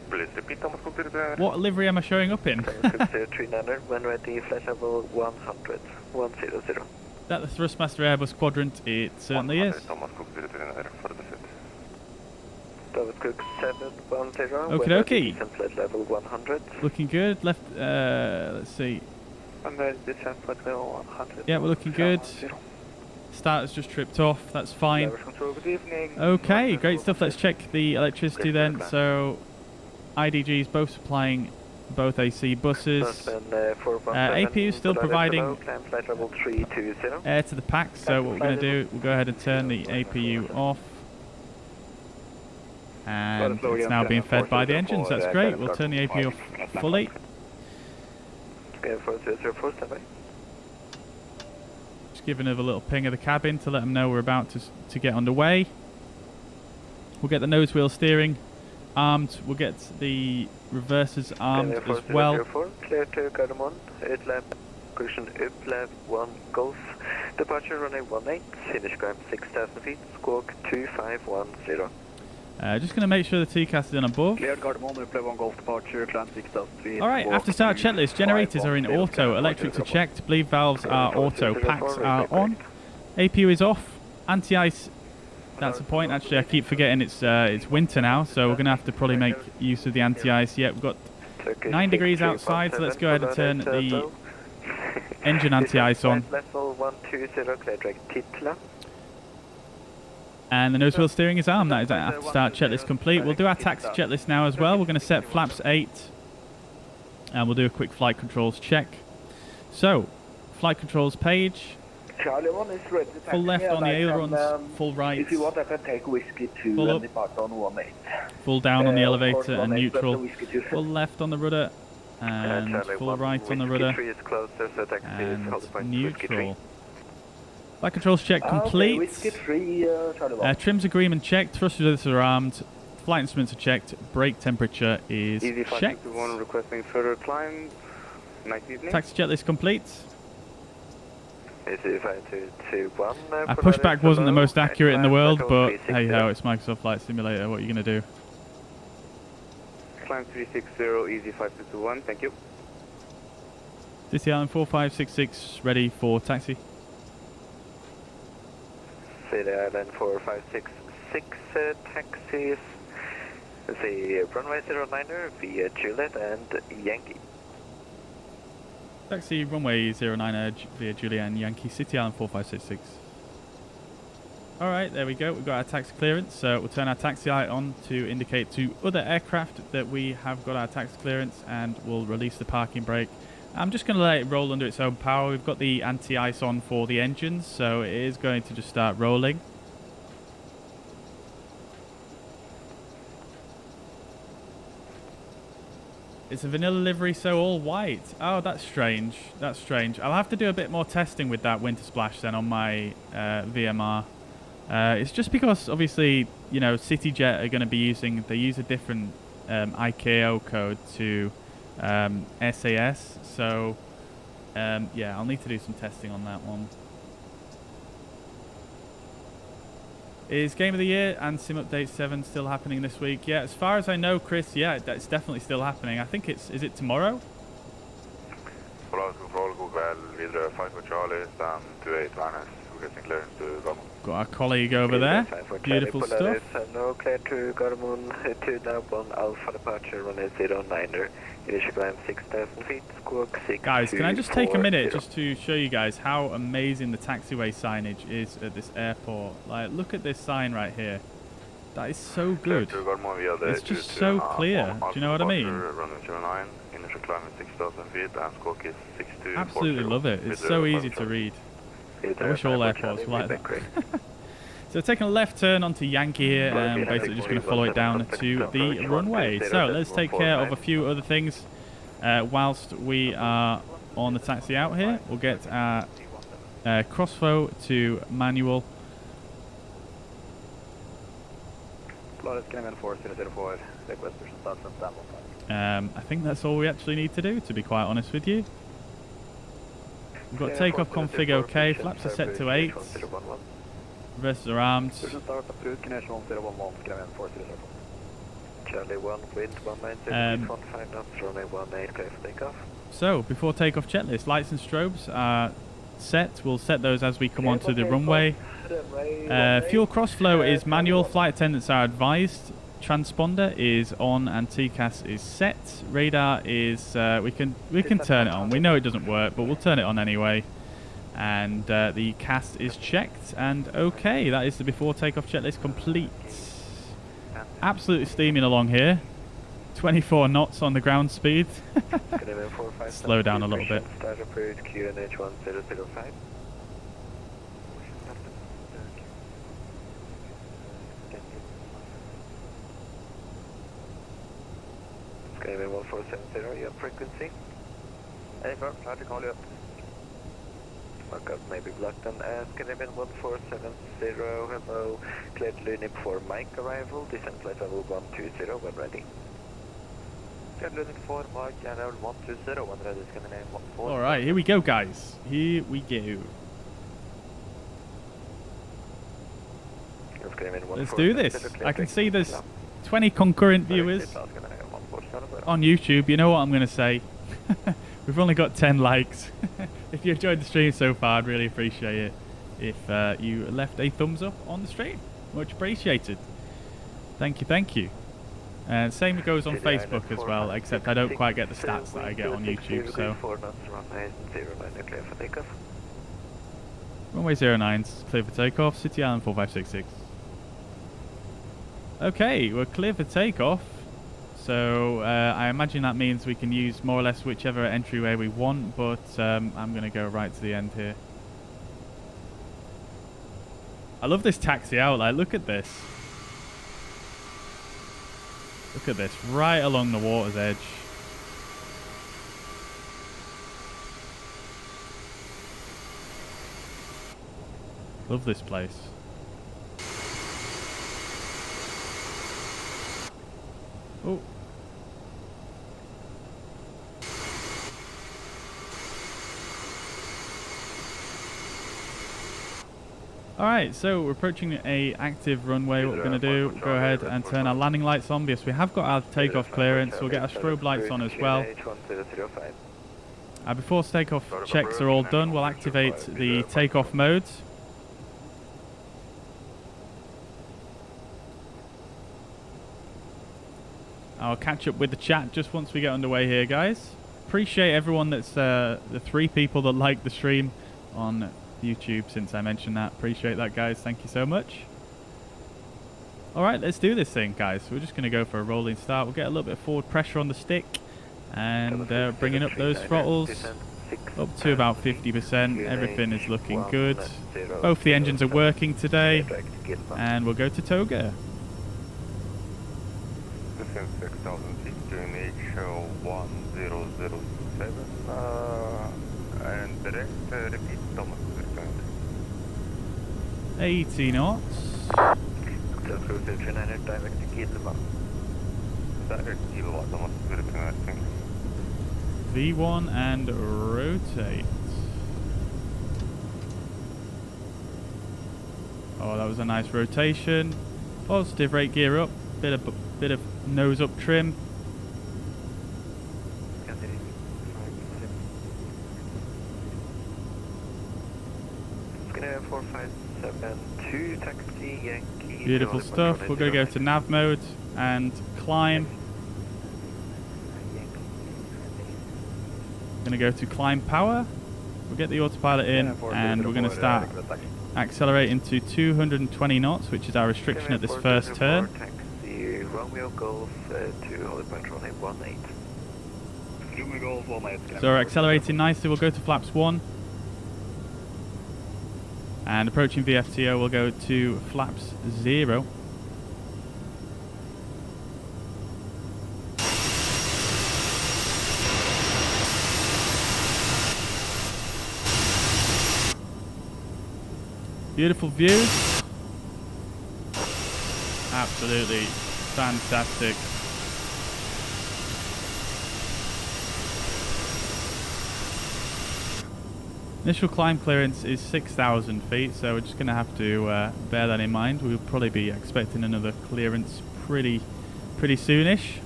What livery am I showing up in? Thomas Cook 0390 when ready, flight level 100, 100. That the Thrustmaster Airbus Quadrant? It certainly is. Thomas Cook 710. Okie dokie. Descent flight level 100. Looking good. Left. Let's see. Descent flight level 100. Yeah, we're looking good. Starter's just tripped off. That's fine. Leverage control, good evening. Okay, great stuff. Let's check the electricity then. So, IDG's both supplying both AC buses. APU still providing Flight level 320. air to the pack. So what we're going to do, we'll go ahead and turn the APU off. And it's now being fed by the engines. That's great. We'll turn the APU off fully. Okay, 4004, stand by. Just give another little ping of the cabin to let them know we're about to get underway. We'll get the nose wheel steering armed. We'll get the reversers armed as well. Clear to Gardermoen, 8 lap, cushion up, lap 1 Golf. Departure runway 18, finish climb 6,000 feet, squawk 2510. Just going to make sure the TCAS is on above. Cleared Gardermoen, reply 1 Golf departure, climb 6,000 feet. Alright, after start checklist, generators are in auto, electrics are checked, bleed valves are auto, packs are on, APU is off, anti-ice, that's the point. Actually, I keep forgetting it's winter now, so we're going to have to probably make use of the anti-ice. Yeah, we've got 9 degrees outside, so let's go ahead and turn the engine anti-ice on. Level 120, clear direct Titla. And the nose wheel steering is armed. That is after start checklist complete. We'll do our taxi checklist now as well. We're going to set flaps 8, and we'll do a quick flight controls check. So, flight controls page. Charlie 1 is ready to Full left on the ailerons, full right. If you want, I can take whiskey 2 Full and up. depart on 18. Full down on the elevator and 18, neutral. whiskey 2. Full left on the rudder and full right on the rudder and neutral. Flight controls check complete. Whiskey 3, Charlie 1. Trims agreement checked. Thrusters are armed. Flight instruments are checked. Brake temperature is checked. Requesting further climb. Nice evening. Taxi checklist complete. Our pushback wasn't the most accurate in the world, but hey ho, it's Microsoft Flight Simulator. What are you going to do? Climb 360, easy 5221, thank you. City Island 4566 ready for taxi. City Island 4566 taxis. The runway 09er via Juliet and Yankee. Taxi runway 09 via Juliet and Yankee, City Island 4566. Alright, there we go. We've got our taxi clearance. So we'll turn our taxi light on to indicate to other aircraft that we have got our taxi clearance, and we'll release the parking brake. I'm just going to let it roll under its own power. We've got the anti-ice on for the engines, so it is going to just start rolling. It's a vanilla livery, so all white. Oh, that's strange. That's strange. I'll have to do a bit more testing with that winter splash then on my VMR. It's just because, obviously, you know, CityJet are going to be using... They use a different ICAO code to SAS. So, yeah, I'll need to do some testing on that one. Is Game of the Year and Sim Update 7 still happening this week? Yeah, as far as I know, Chris, yeah, it's definitely still happening. I think it's... Is it tomorrow? Got our colleague over there. Beautiful stuff. No, clear to Gardermoen, 2 now 1 Alpha departure, runway 09er. Initial climb 6,000 feet, squawk 6. Guys, can I just take a minute just to show you guys how amazing the taxiway signage is at this airport? Like, look at this sign right here. That is so good. It's just so clear. Do you know what I mean? Initial climb is 6,000 feet and squawk is 6240. Absolutely love it. It's so easy to read. I wish all airports were like that. So we're taking a left turn onto Yankee here, and basically just going to follow it down to the runway. So let's take care of a few other things whilst we are on the taxi out here. We'll get our crossflow to manual. I think that's all we actually need to do, to be quite honest with you. We've got takeoff config OK, flaps are set to 8. Reversers are armed. Charlie 1, wind 190, 15 knots, runway 18, clear for takeoff. So, before takeoff checklist, lights and strobes are set. We'll set those as we come onto the runway. Fuel crossflow is manual. Flight attendants are advised. Transponder is on and TCAS is set. Radar is we can turn it on. We know it doesn't work, but we'll turn it on anyway. And the CAS is checked and okay. That is the before takeoff checklist complete. Absolutely steaming along here. 24 knots on the ground speed. Slow down a little bit. Skyline 1470, you have frequency. Hey, firm, try to call you up. Mark up, maybe blocked on Skyline 1470, hello. Cleared Lunip for Mike arrival, descent flight level 120, when ready. Cleared Lunip for Mike, level 120, when ready, Skyline 14. Alright, here we go, guys. Here we go. Let's do this. I can see there's 20 concurrent viewers on YouTube. You know what I'm going to say. We've only got 10 likes. If you enjoyed the stream so far, I'd really appreciate it if you left a thumbs up on the stream. Much appreciated. Thank you, thank you. And same goes on Facebook as well, except I don't quite get the stats that I get on YouTube, so... Runway 09's clear for takeoff, City Island 4566. Okay, we're clear for takeoff. So I imagine that means we can use more or less whichever entryway we want, but I'm going to go right to the end here. I love this taxi out, like look at this. Look at this, right along the water's edge. Love this place. Oh. Alright, so we're approaching a active runway. What we're going to do, go ahead and turn our landing lights on because we have got our takeoff clearance. We'll get our strobe lights on as well. Before takeoff checks are all done, we'll activate the takeoff mode. I'll catch up with the chat just once we get underway here, guys. Appreciate everyone that's the 3 people that like the stream on YouTube since I mentioned that. Appreciate that, guys. Thank you so much. Alright, let's do this thing, guys. We're just going to go for a rolling start. We'll get a little bit of forward pressure on the stick and bringing up those throttles up to about 50%. Everything is looking good. Both the engines are working today and we'll go to Toga. 6,000 feet, QNH 1007, and direct, repeat, Thomas, 80 knots. Direct kilowatt, Thomas, V1 and rotate. Oh, that was a nice rotation. Positive rate gear up, bit of nose up trim. Beautiful stuff. We're going to go to nav mode and climb. Going to go to climb power. we'll get the autopilot in, and we're going to start accelerating to 220 knots, which is our restriction at this first turn. Taxi Romeo Golf to hold point runway 18. So we're accelerating nicely. We'll go to flaps 1. And approaching VFTO, we'll go to flaps 0. Beautiful views. Absolutely fantastic. Initial climb clearance is 6,000 feet, so we're just going to have to bear that in mind. We'll probably be expecting another clearance pretty soonish.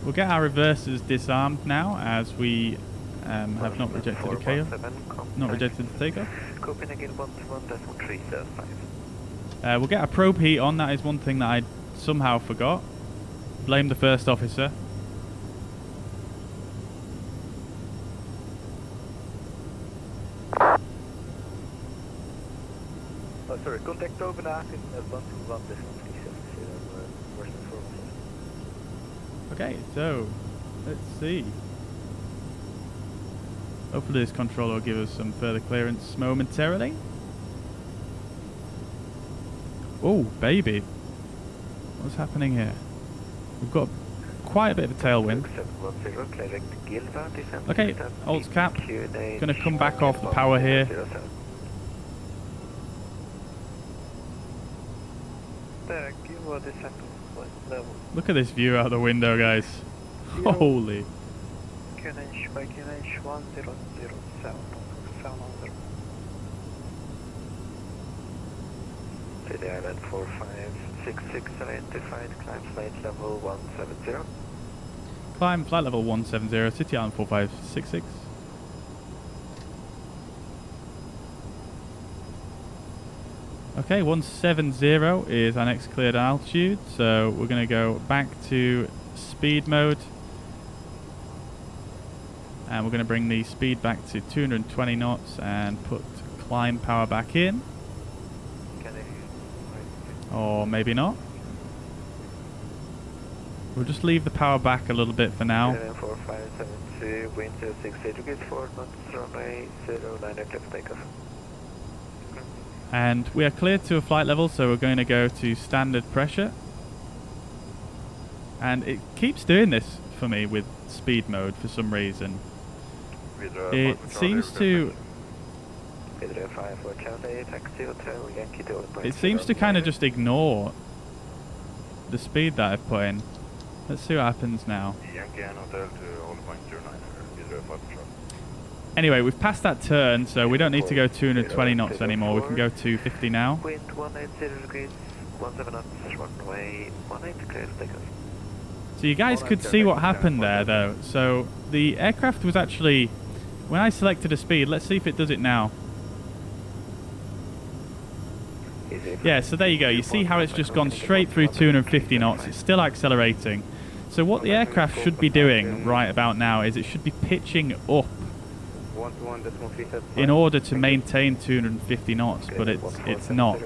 We'll get our reversers disarmed now, as we have not rejected the takeoff. Not rejected the takeoff. We'll get a probe heat on. That is one thing that I somehow forgot. Blame the first officer. Oh, sorry, contact Copenhagen, 121.37. Okay, so let's see. Hopefully this controller will give us some further clearance momentarily. Oh, baby. What's happening here? We've got quite a bit of a tailwind. Okay, Alt cap. Gonna come back off the power here. Look at this view out the window, guys. Holy. City Island 4566 identified, climb flight level 170. Climb flight level 170, City Island 4566. Okay, 170 is our next cleared altitude, so we're going to go back to speed mode. And we're going to bring the speed back to 220 knots and put climb power back in. Or maybe not. We'll just leave the power back a little bit for now. 4572, wind 068 degrees forward, runway 09 left takeoff. And we are cleared to a flight level, so we're going to go to standard pressure. And it keeps doing this for me with speed mode for some reason. It seems to kind of just ignore the speed that I've put in. Let's see what happens now. Anyway, we've passed that turn, so we don't need to go 220 knots anymore. We can go 250 now. Wind 180 degrees, 17 knots, runway 18 clear takeoff. So you guys could see what happened there, though. So the aircraft was actually, when I selected a speed, let's see if it does it now. Yeah, so there you go. You see how it's just gone straight through 250 knots. It's still accelerating. So what the aircraft should be doing right about now is it should be pitching up in order to maintain 250 knots, but it's not.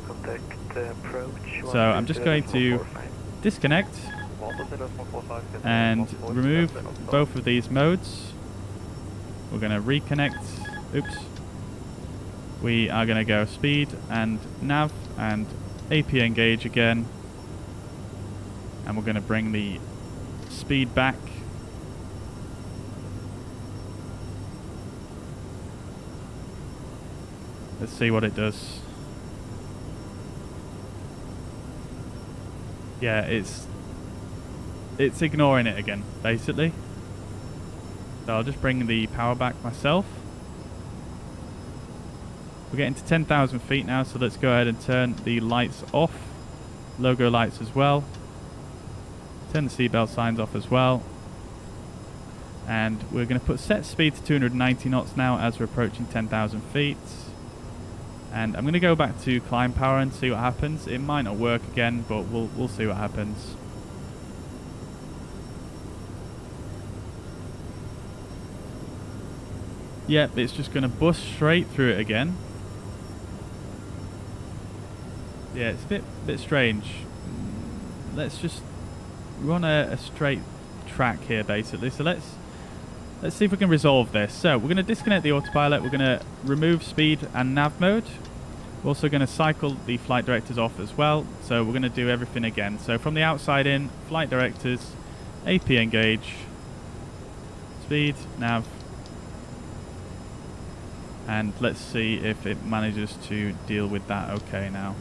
So I'm just going to disconnect and remove both of these modes. We're going to reconnect. Oops. We are going to go speed and nav and AP engage again. And we're going to bring the speed back. Let's see what it does. Yeah, it's ignoring it again, basically. So I'll just bring the power back myself. We're getting to 10,000 feet now, so let's go ahead and turn the lights off. Logo lights as well. Turn the seatbelt signs off as well. And we're going to put set speed to 290 knots now as we're approaching 10,000 feet. And I'm going to go back to climb power and see what happens. It might not work again, but we'll see what happens. Yep, it's just going to bust straight through it again. Yeah, it's a bit strange. Let's just run a straight track here, basically. So let's see if we can resolve this. So we're going to disconnect the autopilot. We're going to remove speed and nav mode. We're also going to cycle the flight directors off as well. So we're going to do everything again. So from the outside in, flight directors, AP engage, speed, nav, and let's see if it manages to deal with that okay now.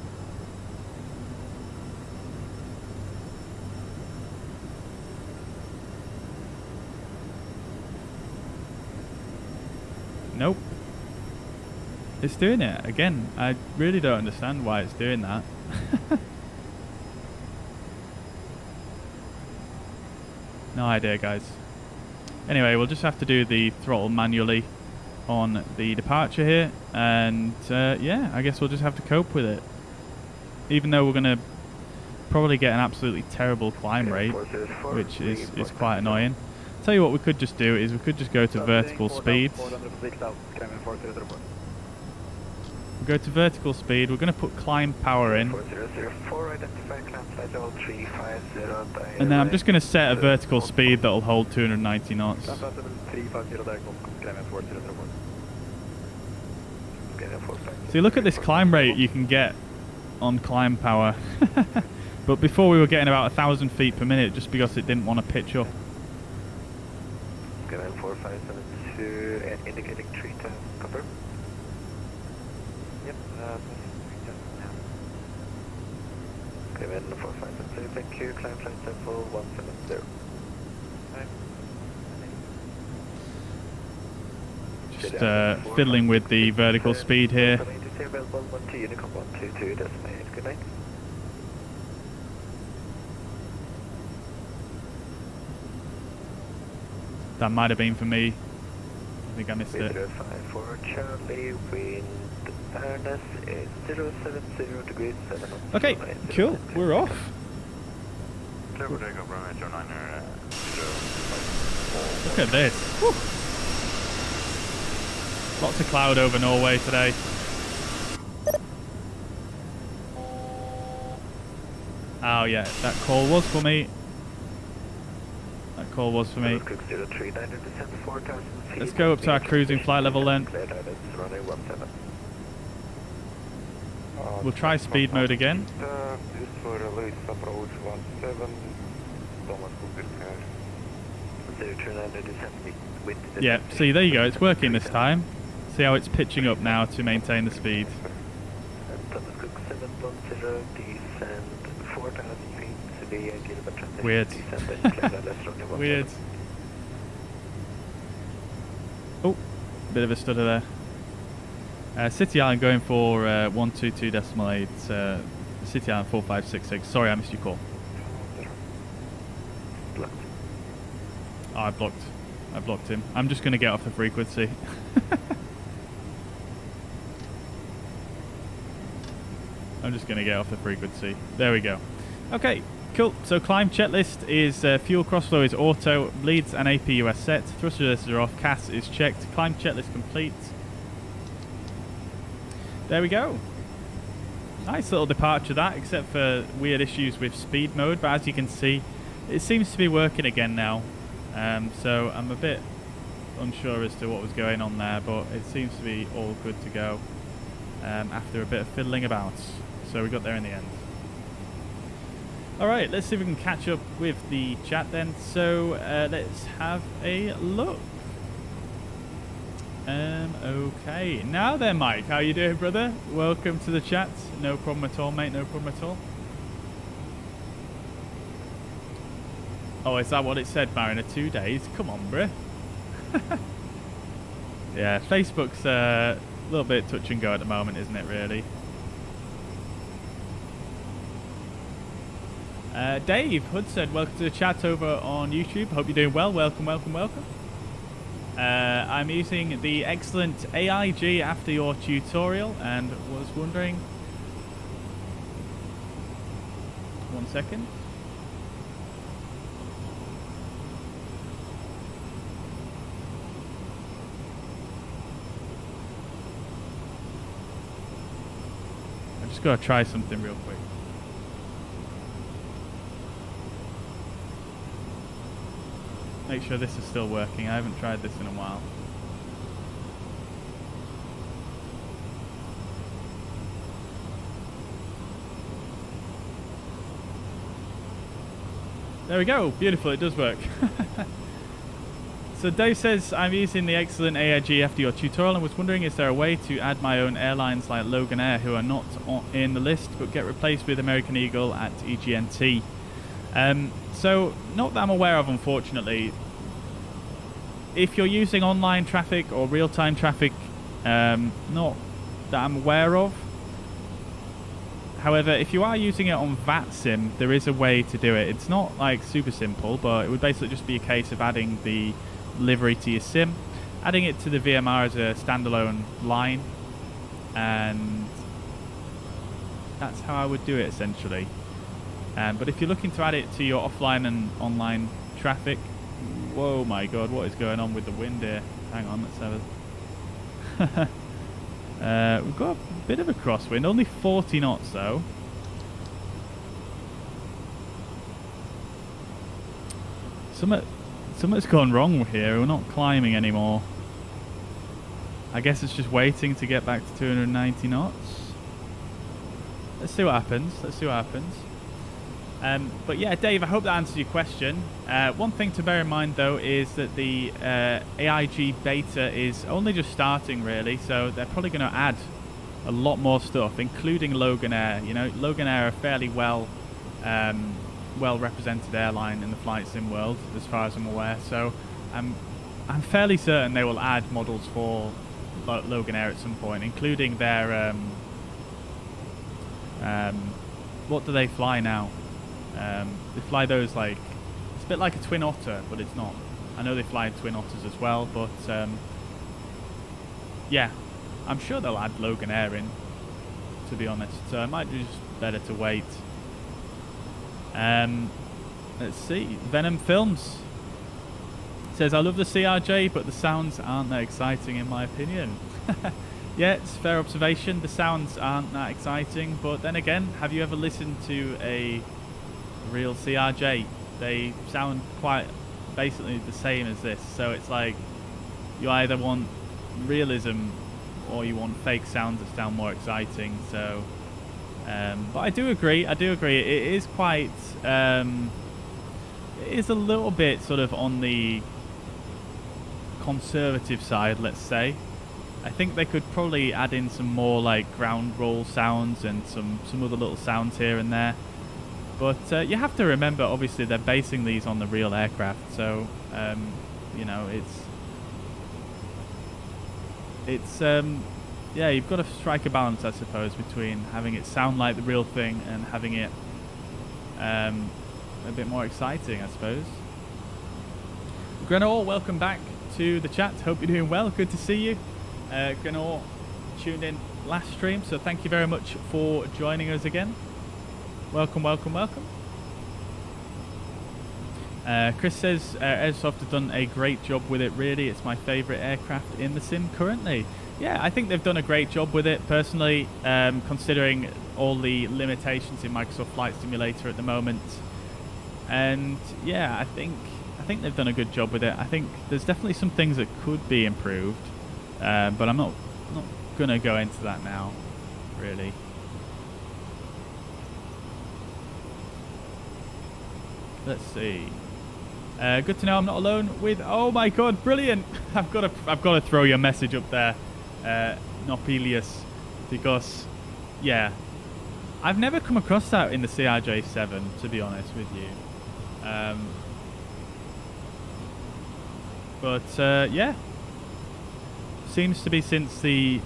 Nope. It's doing it again. I really don't understand why it's doing that. No idea, guys. Anyway, we'll just have to do the throttle manually on the departure here, and yeah, I guess we'll just have to cope with it. Even though we're going to probably get an absolutely terrible climb rate, which is quite annoying. Tell you what we could just do is we could just go to vertical speed. We'll go to vertical speed. We're going to put climb power in. And then I'm just going to set a vertical speed that will hold 290 knots. So you look at this climb rate you can get on climb power. But before we were getting about 1,000 feet per minute just because it didn't want to pitch up. Canon 4572 and indicating 310, confirm. Yep, Canon 4572, thank you, climb flight sample 170. Just fiddling with the vertical speed here. Good night. That might have been for me. I think I missed it. 054 Charlie, wind fairness is 070 degrees 7. Okay, cool. We're off. Turbo takeoff runway 09er. Look at this. Whew. Lots of cloud over Norway today. Oh yeah, that call was for me. That call was for me. Let's go up to our cruising flight level then. We'll try speed mode again. Yeah, see, there you go, it's working this time. See how it's pitching up now to maintain the speed. Weird. Weird. Oh, bit of a stutter there. City Island going for 122.8. City Island 4566. Sorry, I missed your call. Oh, I blocked him. I'm just going to get off the frequency. I'm just going to get off the frequency. There we go. Okay, cool. So climb checklist is fuel crossflow is auto, bleeds and APUS set, thrusters are off, CAS is checked, climb checklist complete. There we go. Nice little departure that, except for weird issues with speed mode, but as you can see, it seems to be working again now. So I'm a bit unsure as to what was going on there, but it seems to be all good to go after a bit of fiddling about. So we got there in the end. Alright, let's see if we can catch up with the chat then. So let's have a look. Okay, now then Mike, how you doing, brother? Welcome to the chat. No problem at all, mate, no problem at all. Oh, is that what it said, Mariner? 2 days? Come on, bruh. Yeah, Facebook's a little bit touch and go at the moment, isn't it, really? Dave Hood said, welcome to the chat over on YouTube. Hope you're doing well. Welcome, welcome, welcome. I'm using the excellent AIG after your tutorial and was wondering... 1 second. just gotta try something real quick. Make sure this is still working. I haven't tried this in a while. There we go. Beautiful. It does work. So Dave says, I'm using the excellent AIG after your tutorial and was wondering, is there a way to add my own airlines like Logan Air who are not in the list but get replaced with American Eagle at EGNT? So not that I'm aware of, unfortunately. If you're using online traffic or real-time traffic, not that I'm aware of. However, if you are using it on VATSIM, there is a way to do it. It's not like super simple, but it would basically just be a case of adding the livery to your sim, adding it to the VMR as a standalone line, and that's how I would do it essentially. But if you're looking to add it to your offline and online traffic, whoa my god, what is going on with the wind here? Hang on, let's have a we've got a bit of a crosswind, only 40 knots though. Something's gone wrong here. We're not climbing anymore. I guess it's just waiting to get back to 290 knots. Let's see what happens. Let's see what happens. But yeah, Dave, I hope that answers your question. One thing to bear in mind though is that the AIG beta is only just starting really, so they're probably going to add a lot more stuff, including Logan Air. You know, Logan Air are a fairly well represented airline in the flight sim world, as far as I'm aware. So I'm fairly certain they will add models for Logan Air at some point, including their what do they fly now? They fly those like, it's a bit like a Twin Otter, but it's not. I know they fly Twin Otters as well, but yeah, I'm sure they'll add Logan Air in, to be honest. So it might be just better to wait. Let's see. Venom Films says, I love the CRJ, but the sounds aren't that exciting in my opinion. Yeah, it's a fair observation. The sounds aren't that exciting, but then again, have you ever listened to a real CRJ? They sound quite basically the same as this, so it's like you either want realism or you want fake sounds that sound more exciting. So but I do agree, it is quite it is a little bit sort of on the conservative side, let's say. I think they could probably add in some more like ground roll sounds and some other little sounds here and there. But you have to remember, obviously, they're basing these on the real aircraft, so you know, it's yeah, you've got to strike a balance, I suppose, between having it sound like the real thing and having it a bit more exciting, I suppose. Grenor, welcome back to the chat. Hope you're doing well. Good to see you. Grenor tuned in last stream, so thank you very much for joining us again. Welcome, welcome, welcome. Chris says Airsoft have done a great job with it, really. It's my favourite aircraft in the sim currently. Yeah, I think they've done a great job with it, personally, considering all the limitations in Microsoft Flight Simulator at the moment. And yeah, I think they've done a good job with it. I think there's definitely some things that could be improved, but I'm not going to go into that now, really. Let's see. Good to know I'm not alone with. Oh my god, brilliant! I've got to throw your message up there, Nopelius, because yeah, I've never come across that in the CRJ-7, to be honest with you. But yeah, seems to be since the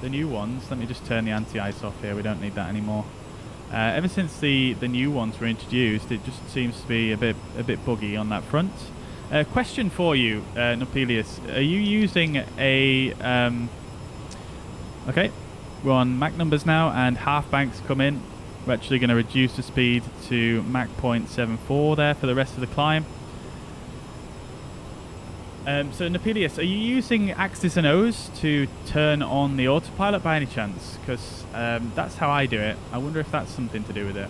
new ones. Let me just turn the anti-ice off here. We don't need that anymore. Ever since the new ones were introduced, it just seems to be a bit buggy on that front. Question for you, Nopelius. Are you using a... okay, we're on Mach numbers now, and half banks come in. We're actually going to reduce the speed to Mach 0.74 there for the rest of the climb. So Napelius, are you using Axis and O's to turn on the autopilot by any chance? Because that's how I do it. I wonder if that's something to do with it.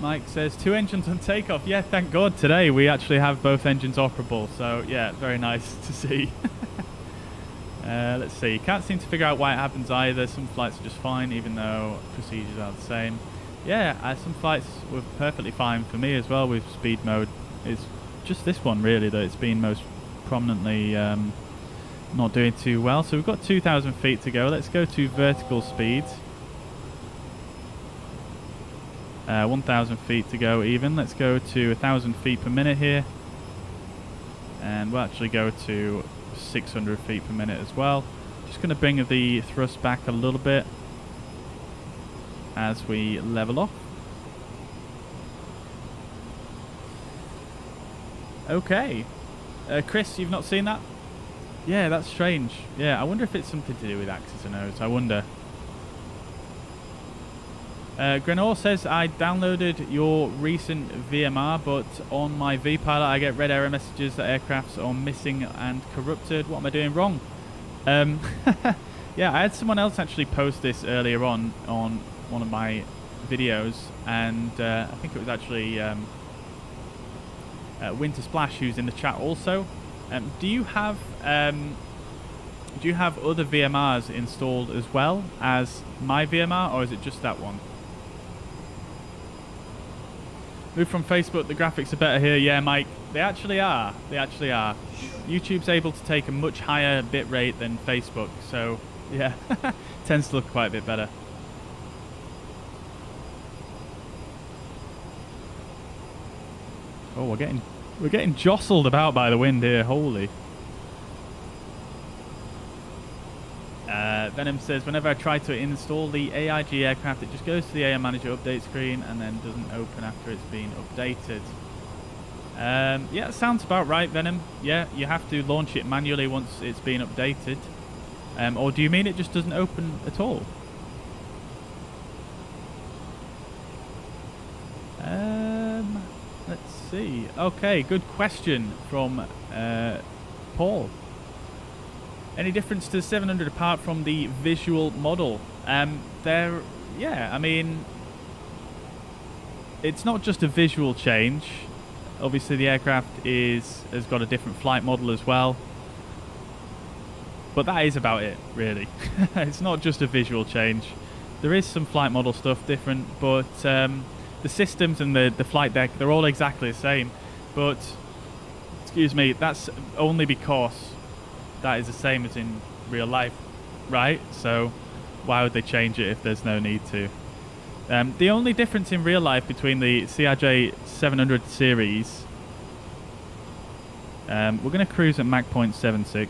Mike says 2 engines on takeoff. Yeah, thank God today we actually have both engines operable. So yeah, very nice to see. Let's see. Can't seem to figure out why it happens either. Some flights are just fine, even though procedures are the same. Yeah, some flights were perfectly fine for me as well with speed mode. It's just this one really that it's been most prominently not doing too well. So we've got 2,000 feet to go. Let's go to vertical speed. 1,000 feet to go even. Let's go to 1,000 feet per minute here. And we'll actually go to 600 feet per minute as well. Just going to bring the thrust back a little bit as we level off. Okay. Chris, you've not seen that? Yeah, that's strange. Yeah, I wonder if it's something to do with Axis and O's. I wonder. Grenor says, I downloaded your recent VMR, but on my vPilot I get red error messages that aircrafts are missing and corrupted. What am I doing wrong? Yeah, I had someone else actually post this earlier on one of my videos, and I think it was actually Winter Splash who's in the chat also. Do you have other VMRs installed as well as my VMR, or is it just that one? Move from Facebook, the graphics are better here. Yeah, Mike, they actually are. They actually are. YouTube's able to take a much higher bit rate than Facebook, so yeah, tends to look quite a bit better. Oh, we're getting jostled about by the wind here. Holy. Venom says, whenever I try to install the AIG aircraft, it just goes to the AM Manager update screen and then doesn't open after it's been updated. Yeah, sounds about right, Venom. Yeah, you have to launch it manually once it's been updated. Or do you mean it just doesn't open at all? Let's see. Okay, good question from Paul. Any difference to the 700 apart from the visual model? Yeah, I mean, it's not just a visual change. Obviously, the aircraft has got a different flight model as well. But that is about it, really. It's not just a visual change. There is some flight model stuff different, but the systems and the flight deck, they're all exactly the same. But, excuse me, that's only because that is the same as in real life, right? So why would they change it if there's no need to? The only difference in real life between the CRJ-900 series, we're going to cruise at Mach 0.76.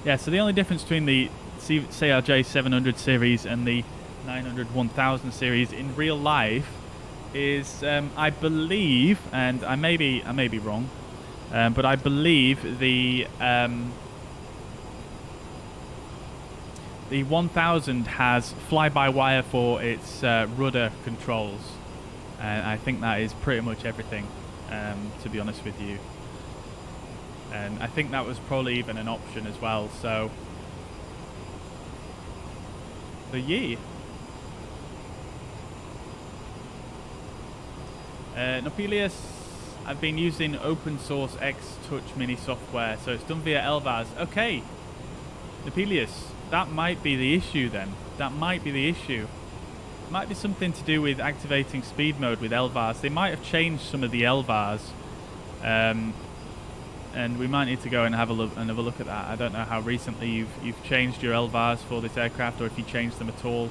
Yeah, so the only difference between the CRJ-900 series and the 900-1000 series in real life is, I believe, and I may be wrong, but I believe the 1000 has fly-by-wire for its rudder controls, and I think that is pretty much everything, to be honest with you. And I think that was probably even an option as well. So yeah. Nopelius, I've been using open source X Touch Mini software, so it's done via LVAS. Okay, Nopelius, that might be the issue then. That might be the issue. It might be something to do with activating speed mode with LVAS. They might have changed some of the LVAS, and we might need to go and have a look at that. I don't know how recently you've changed your LVAS for this aircraft, or if you changed them at all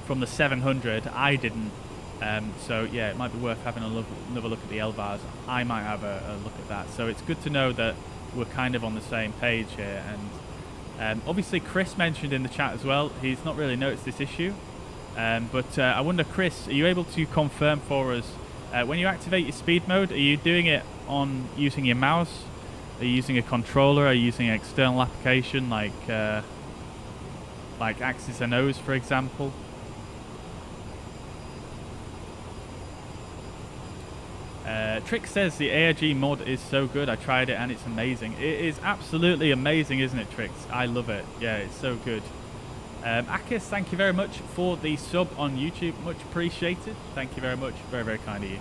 from the 700. I didn't. So yeah, it might be worth having another look at the LVAS. I might have a look at that. So it's good to know that we're kind of on the same page here. And obviously Chris mentioned in the chat as well, he's not really noticed this issue. But I wonder, Chris, are you able to confirm for us, when you activate your speed mode, are you doing it on using your mouse Are you using a controller? Are you using an external application like Axis and O's, for example? Trick says the ARG mod is so good. I tried it and it's amazing. It is absolutely amazing, isn't it, Trix? I love it. Yeah, it's so good. Akis, thank you very much for the sub on YouTube. Much appreciated. Thank you very much. Very, very kind of you.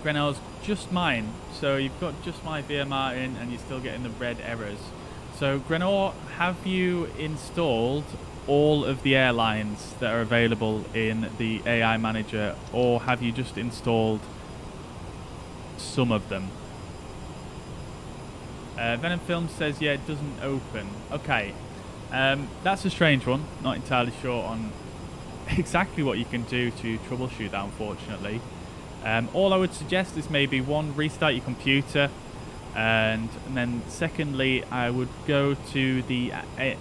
Grenell's just mine. So you've got just my VMR in and you're still getting the red errors. So Grenor, have you installed all of the airlines that are available in the AI manager, or have you just installed some of them? Venom Film says, yeah, it doesn't open. Okay, that's a strange one. Not entirely sure on exactly what you can do to troubleshoot that, unfortunately. All I would suggest is maybe one, restart your computer, and then secondly, I would go to the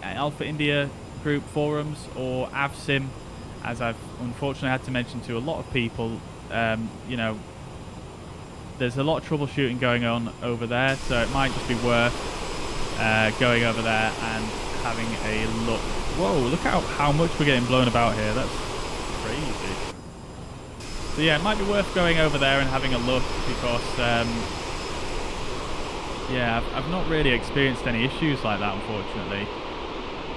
Alpha India group forums or AVSIM, as I've unfortunately had to mention to a lot of people. You know, there's a lot of troubleshooting going on over there, so it might just be worth going over there and having a look. Whoa, look how much we're getting blown about here. That's crazy. So yeah, it might be worth going over there and having a look, because yeah, I've not really experienced any issues like that, unfortunately.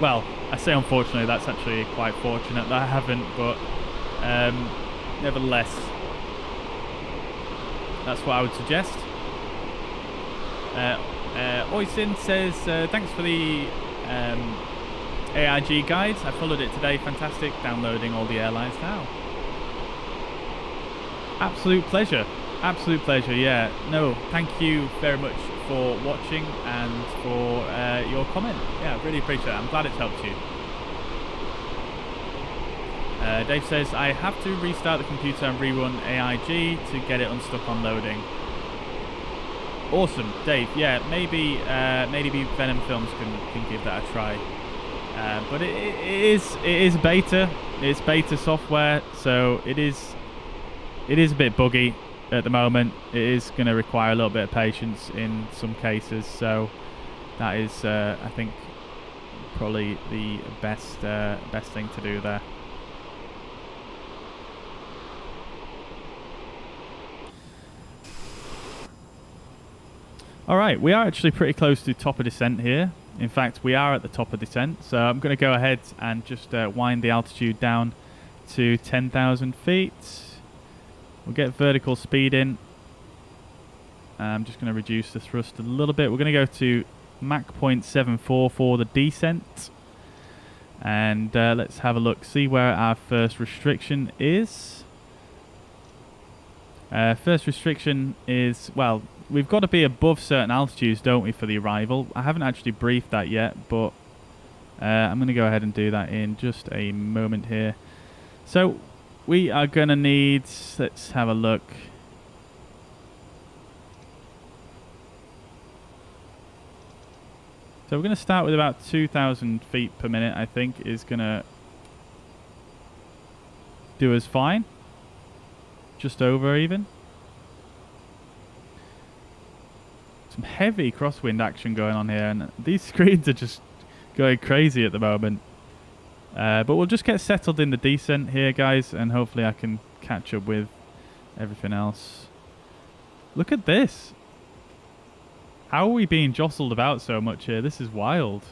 Well, I say unfortunately, that's actually quite fortunate that I haven't, but nevertheless, that's what I would suggest. Oisin says, thanks for the AIG guide. I followed it today. Fantastic. Downloading all the airlines now. Absolute pleasure. Absolute pleasure, yeah. No, thank you very much for watching and for your comment. Yeah, really appreciate it. I'm glad it's helped you. Dave says, I have to restart the computer and rerun AIG to get it unstuck on loading. Awesome, Dave. Yeah, maybe Venom Films can give that a try. But it is beta. It's beta software, so it is a bit buggy at the moment. It is going to require a little bit of patience in some cases, so that is I think probably the best thing to do there. Alright, we are actually pretty close to top of descent here. In fact, we are at the top of descent, so I'm going to go ahead and just wind the altitude down to 10,000 feet. We'll get vertical speed in. I'm just going to reduce the thrust a little bit. We're going to go to Mach 0.74 for the descent. And let's have a look, see where our first restriction is. First restriction is, well, we've got to be above certain altitudes, don't we, for the arrival. I haven't actually briefed that yet, but I'm going to go ahead and do that in just a moment here. So we are going to need, let's have a look. So we're going to start with about 2,000 feet per minute, I think, is going to do us fine. Just over even. Some heavy crosswind action going on here, and these screens are just going crazy at the moment. But we'll just get settled in the descent here, guys, and hopefully I can catch up with everything else. Look at this. How are we being jostled about so much here? This is wild.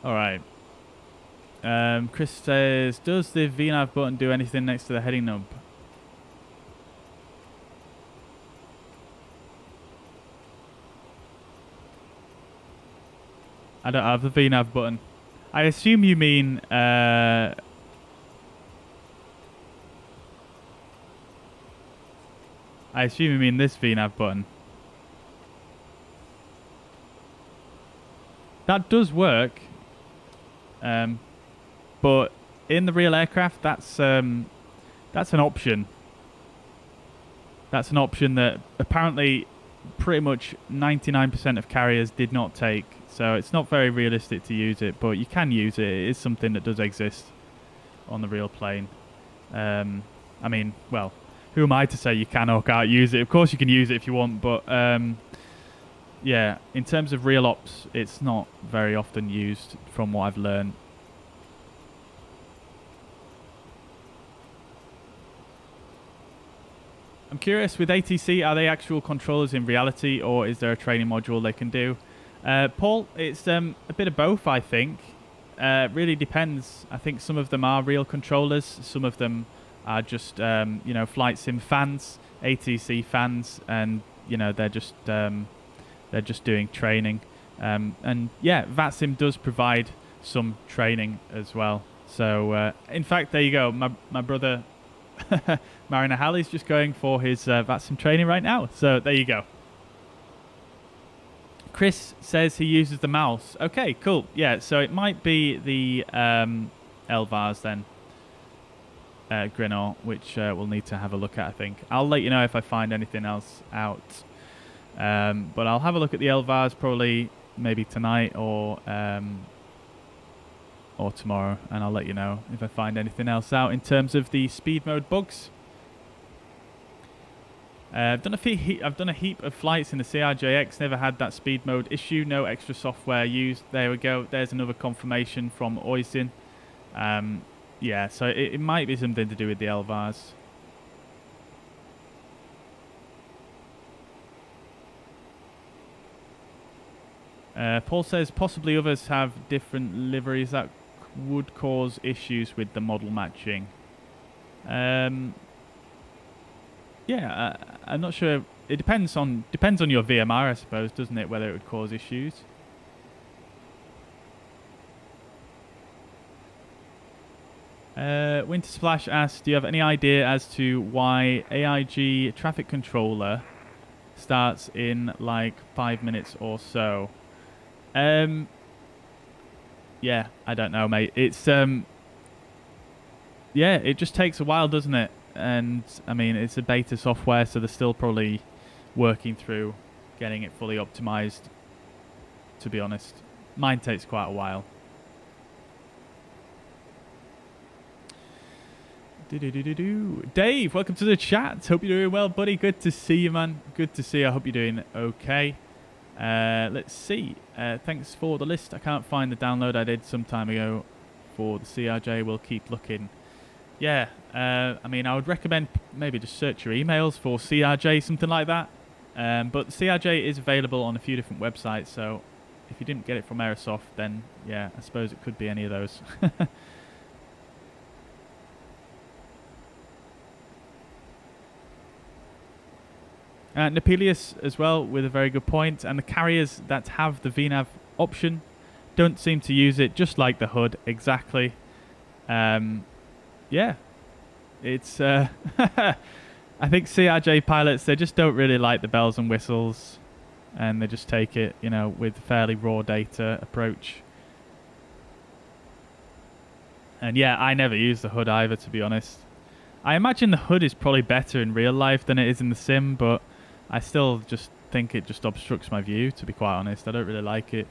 Alright. Chris says, does the VNav button do anything next to the heading knob? I don't have the VNav button. I assume you mean this VNav button. That does work, but in the real aircraft, that's an option. That's an option that apparently pretty much 99% of carriers did not take. So it's not very realistic to use it, but you can use it. It is something that does exist on the real plane. I mean, well, who am I to say you can or can't use it? Of course you can use it if you want, but yeah, in terms of real ops, it's not very often used from what I've learned. I'm curious, with ATC, are they actual controllers in reality, or is there a training module they can do? Paul, it's a bit of both, I think. Really depends. I think some of them are real controllers. Some of them are just, you know, flight sim fans, ATC fans, and, you know, they're just doing training. And, yeah, VATSIM does provide some training as well. So, in fact, there you go. My brother... Marina Halley's just going for his VATSIM training right now. So there you go. Chris says he uses the mouse. Okay, cool. Yeah, so it might be the LVARs then, Grinor, which we'll need to have a look at, I think. I'll let you know if I find anything else out. But I'll have a look at the LVARs probably maybe tonight or tomorrow, and I'll let you know if I find anything else out in terms of the speed mode bugs. I've done a heap of flights in the CRJ-X, never had that speed mode issue, no extra software used. There we go, there's another confirmation from Oysin. Yeah, so it might be something to do with the LVARs. Paul says possibly others have different liveries that would cause issues with the model matching. Yeah, I'm not sure. It depends on your VMR, I suppose, doesn't it? Whether it would cause issues. Winter Splash asks, do you have any idea as to why AIG traffic controller starts in like 5 minutes or so? Yeah, I don't know, mate. It's yeah, it just takes a while, doesn't it? And I mean, it's a beta software, so they're still probably working through getting it fully optimized, to be honest. Mine takes quite a while. Dave, welcome to the chat. Hope you're doing well, buddy. Good to see you, man. Good to see you. I hope you're doing okay. Let's see. Thanks for the list. I can't find the download I did some time ago for the CRJ. We'll keep looking. Yeah, I mean, I would recommend maybe just search your emails for CRJ, something like that. But CRJ is available on a few different websites, so if you didn't get it from Aerosoft, then yeah, I suppose it could be any of those. Napelius as well with a very good point. And the carriers that have the VNAV option don't seem to use it, just like the HUD, exactly. Yeah, it's I think CRJ pilots, they just don't really like the bells and whistles, and they just take it, you know, with fairly raw data approach. And yeah, I never use the HUD either, to be honest. I imagine the HUD is probably better in real life than it is in the sim, but I still just think it just obstructs my view, to be quite honest. I don't really like it.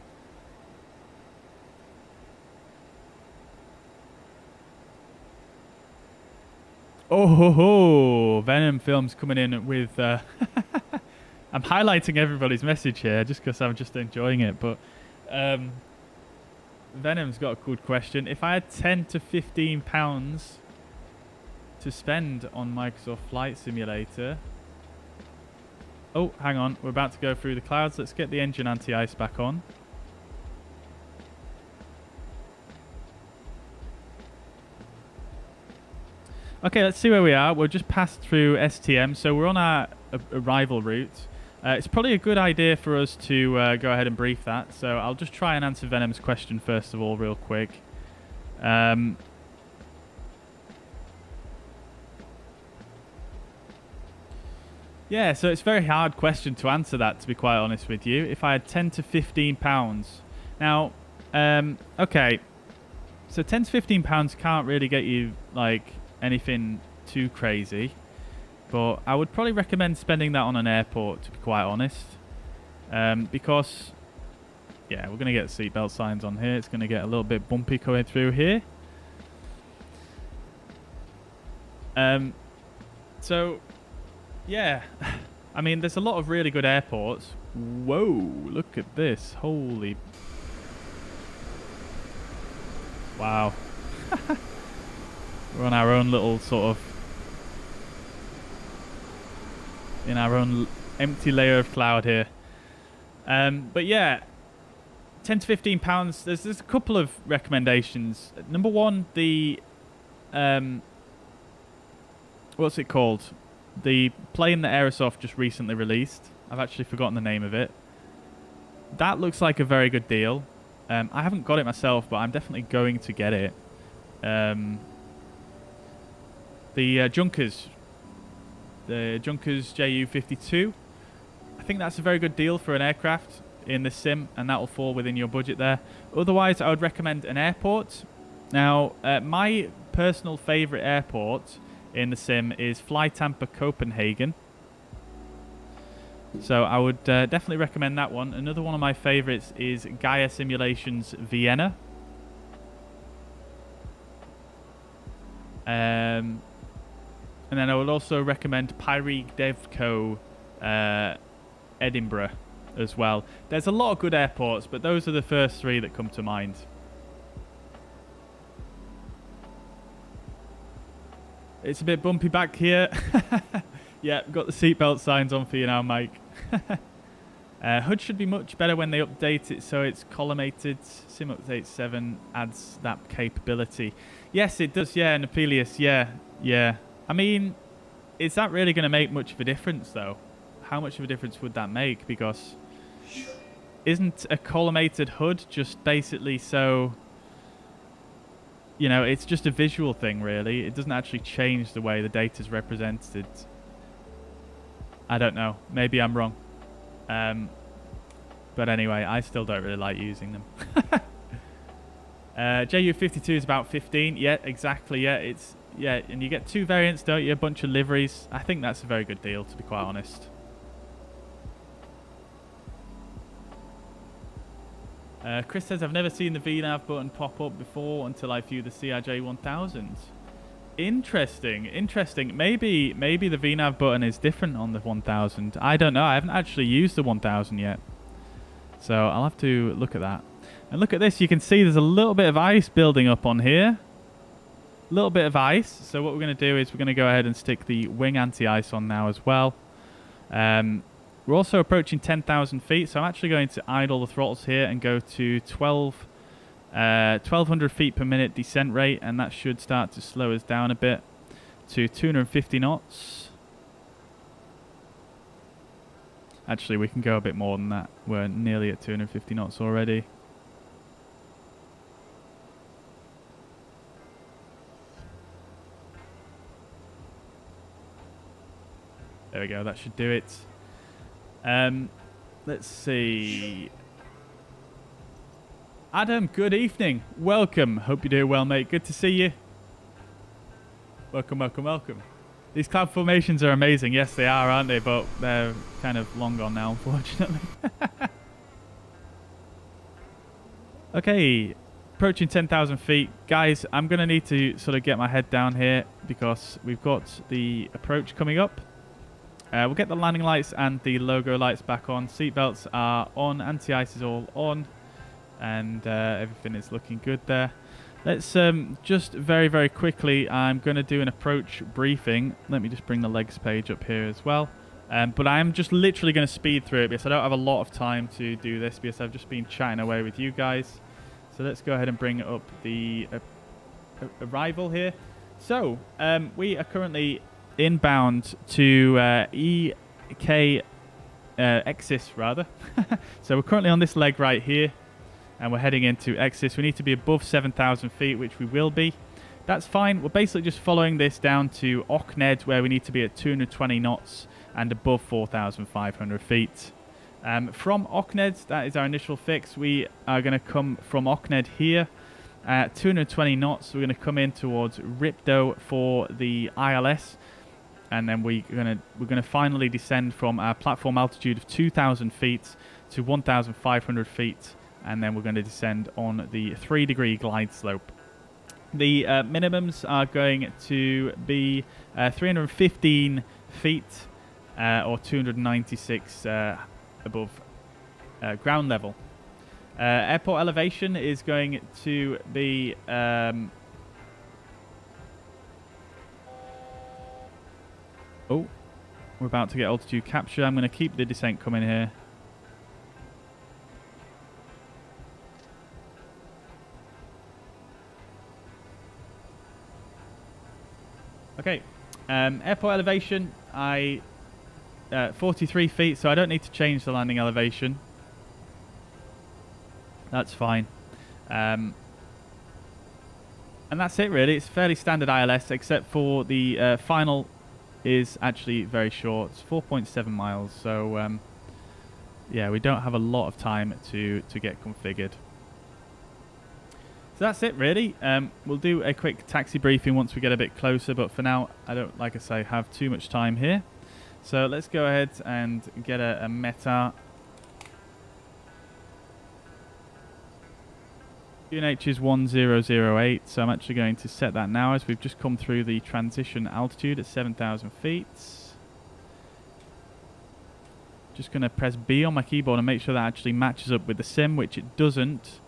Oh ho ho! Venom Films coming in with... I'm highlighting everybody's message here just because I'm just enjoying it, but... Venom's got a good question. If I had 10 to 15 pounds to spend on Microsoft Flight Simulator... Oh, hang on. We're about to go through the clouds. Let's get the engine anti-ice back on. Okay, let's see where we are. We've just passed through STM, so we're on our arrival route. It's probably a good idea for us to go ahead and brief that. So I'll just try and answer Venom's question first of all, real quick. Yeah, so it's a very hard question to answer that, to be quite honest with you. If I had 10 to 15 pounds. Now, okay. So 10 to 15 pounds can't really get you, like, anything too crazy. but I would probably recommend spending that on an airport, to be quite honest. Because, yeah, we're going to get seatbelt signs on here. It's going to get a little bit bumpy coming through here. So, yeah, I mean, there's a lot of really good airports. Whoa, look at this. Holy... Wow. We're on our own little sort of... in our own empty layer of cloud here. But yeah, 10 to 15 pounds. There's a couple of recommendations. Number one, the... what's it called? The plane that Aerosoft just recently released. I've actually forgotten the name of it. That looks like a very good deal. I haven't got it myself, but I'm definitely going to get it. The Junkers JU52. I think that's a very good deal for an aircraft in this sim, and that will fall within your budget there. Otherwise, I would recommend an airport. Now, my personal favourite airport in the sim is Fly Tampa Copenhagen. So I would definitely recommend that one. Another one of my favourites is Gaia Simulations Vienna. And then I would also recommend Pyrig Devco Edinburgh as well. There's a lot of good airports, but those are the first three that come to mind. It's a bit bumpy back here. Yeah, got the seatbelt signs on for you now, Mike. HUD should be much better when they update it so it's collimated. Sim Update 7 adds that capability. Yes, it does, yeah, Nepelius, yeah. I mean, is that really going to make much of a difference, though? How much of a difference would that make? Because isn't a collimated HUD just basically so... You know, it's just a visual thing, really. It doesn't actually change the way the data's represented. I don't know. Maybe I'm wrong. But anyway, I still don't really like using them. JU52 is about 15. Yeah, exactly. Yeah, it's... Yeah, and you get two variants, don't you? A bunch of liveries. I think that's a very good deal, to be quite honest. Chris says, I've never seen the VNAV button pop up before until I view the CRJ-1000. Interesting. Maybe the VNAV button is different on the 1000. I don't know. I haven't actually used the 1000 yet. So I'll have to look at that. And look at this. You can see there's a little bit of ice building up on here. A little bit of ice. So what we're going to do is we're going to go ahead and stick the wing anti-ice on now as well. We're also approaching 10,000 feet, so I'm actually going to idle the throttles here and go to 1,200 feet per minute descent rate, and that should start to slow us down a bit to 250 knots. Actually, we can go a bit more than that. We're nearly at 250 knots already. There we go, that should do it. Let's see. Adam, good evening. Welcome. Hope you're doing well, mate. Good to see you. Welcome. These cloud formations are amazing. Yes, they are, aren't they? But they're kind of long gone now, unfortunately. Okay, approaching 10,000 feet. Guys, I'm going to need to sort of get my head down here because we've got the approach coming up. We'll get the landing lights and the logo lights back on. Seatbelts are on. Anti-ice is all on. And everything is looking good there. Let's just very quickly, I'm going to do an approach briefing. Let me just bring the legs page up here as well. But I'm just literally going to speed through it because I don't have a lot of time to do this because I've just been chatting away with you guys. So let's go ahead and bring up the arrival here. So we are currently inbound to EK Exis rather. So we're currently on this leg right here and we're heading into Exis. We need to be above 7,000 feet, which we will be. That's fine. We're basically just following this down to Okned, where we need to be at 220 knots and above 4,500 feet. From Okned, that is our initial fix. We are going to come from Okned here at 220 knots. We're going to come in towards Ripdo for the ILS. and then we're gonna finally descend from our platform altitude of 2,000 feet to 1,500 feet, and then we're going to descend on the 3-degree glide slope. The minimums are going to be 315 feet or 296 above ground level. Airport elevation is going to be oh, we're about to get altitude capture. I'm going to keep the descent coming here. Okay, airport elevation, 43 feet, so I don't need to change the landing elevation. That's fine. And that's it really. It's fairly standard ILS, except for the final is actually very short. It's 4.7 miles, so yeah, we don't have a lot of time to get configured. So that's it really. We'll do a quick taxi briefing once we get a bit closer, but for now I don't, like I say, have too much time here. So let's go ahead and get a METAR. UNH is 1008, so I'm actually going to set that now as we've just come through the transition altitude at 7,000 feet. Just going to press B on my keyboard and make sure that actually matches up with the sim, which it doesn't.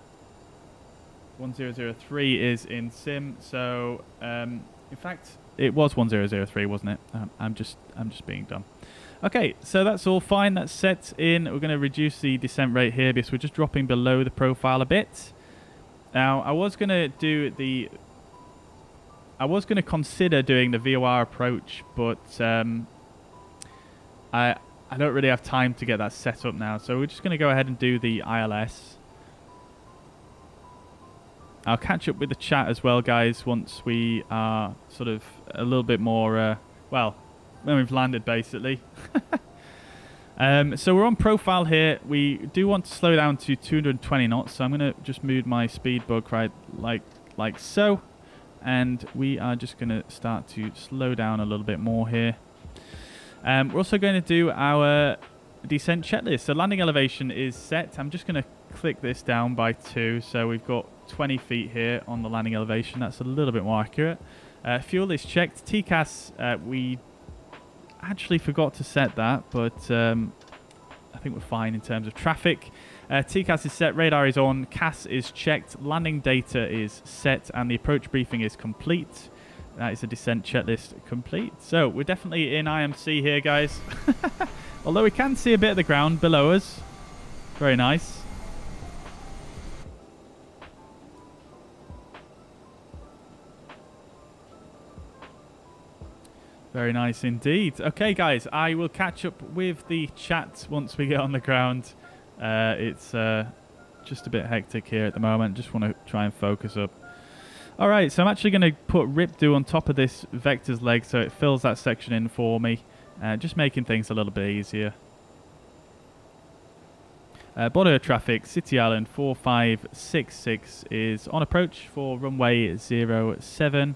1003 is in sim, so in fact it was 1003, wasn't it? I'm just being dumb. Okay, so that's all fine. That's set in. We're going to reduce the descent rate here because we're just dropping below the profile a bit. Now, I was going to consider doing the VOR approach, but I don't really have time to get that set up now. So we're just going to go ahead and do the ILS. I'll catch up with the chat as well, guys, once we are sort of a little bit more, well, when we've landed, basically. So we're on profile here. We do want to slow down to 220 knots, so I'm going to just move my speed bug right like so. And we are just going to start to slow down a little bit more here. We're also going to do our descent checklist. So landing elevation is set. I'm just going to click this down by 2, so we've got 20 feet here on the landing elevation. That's a little bit more accurate. Fuel is checked. TCAS, we actually forgot to set that, but I think we're fine in terms of traffic. TCAS is set, radar is on, CAS is checked, landing data is set, and the approach briefing is complete. That is a descent checklist complete. So we're definitely in IMC here, guys. Although we can see a bit of the ground below us. Very nice. Very nice indeed. Okay, guys, I will catch up with the chat once we get on the ground. It's just a bit hectic here at the moment. Just want to try and focus up. All right, so I'm actually going to put RipDo on top of this vector's leg so it fills that section in for me. Just making things a little bit easier. Bodø traffic, City Island 4566 is on approach for runway 07.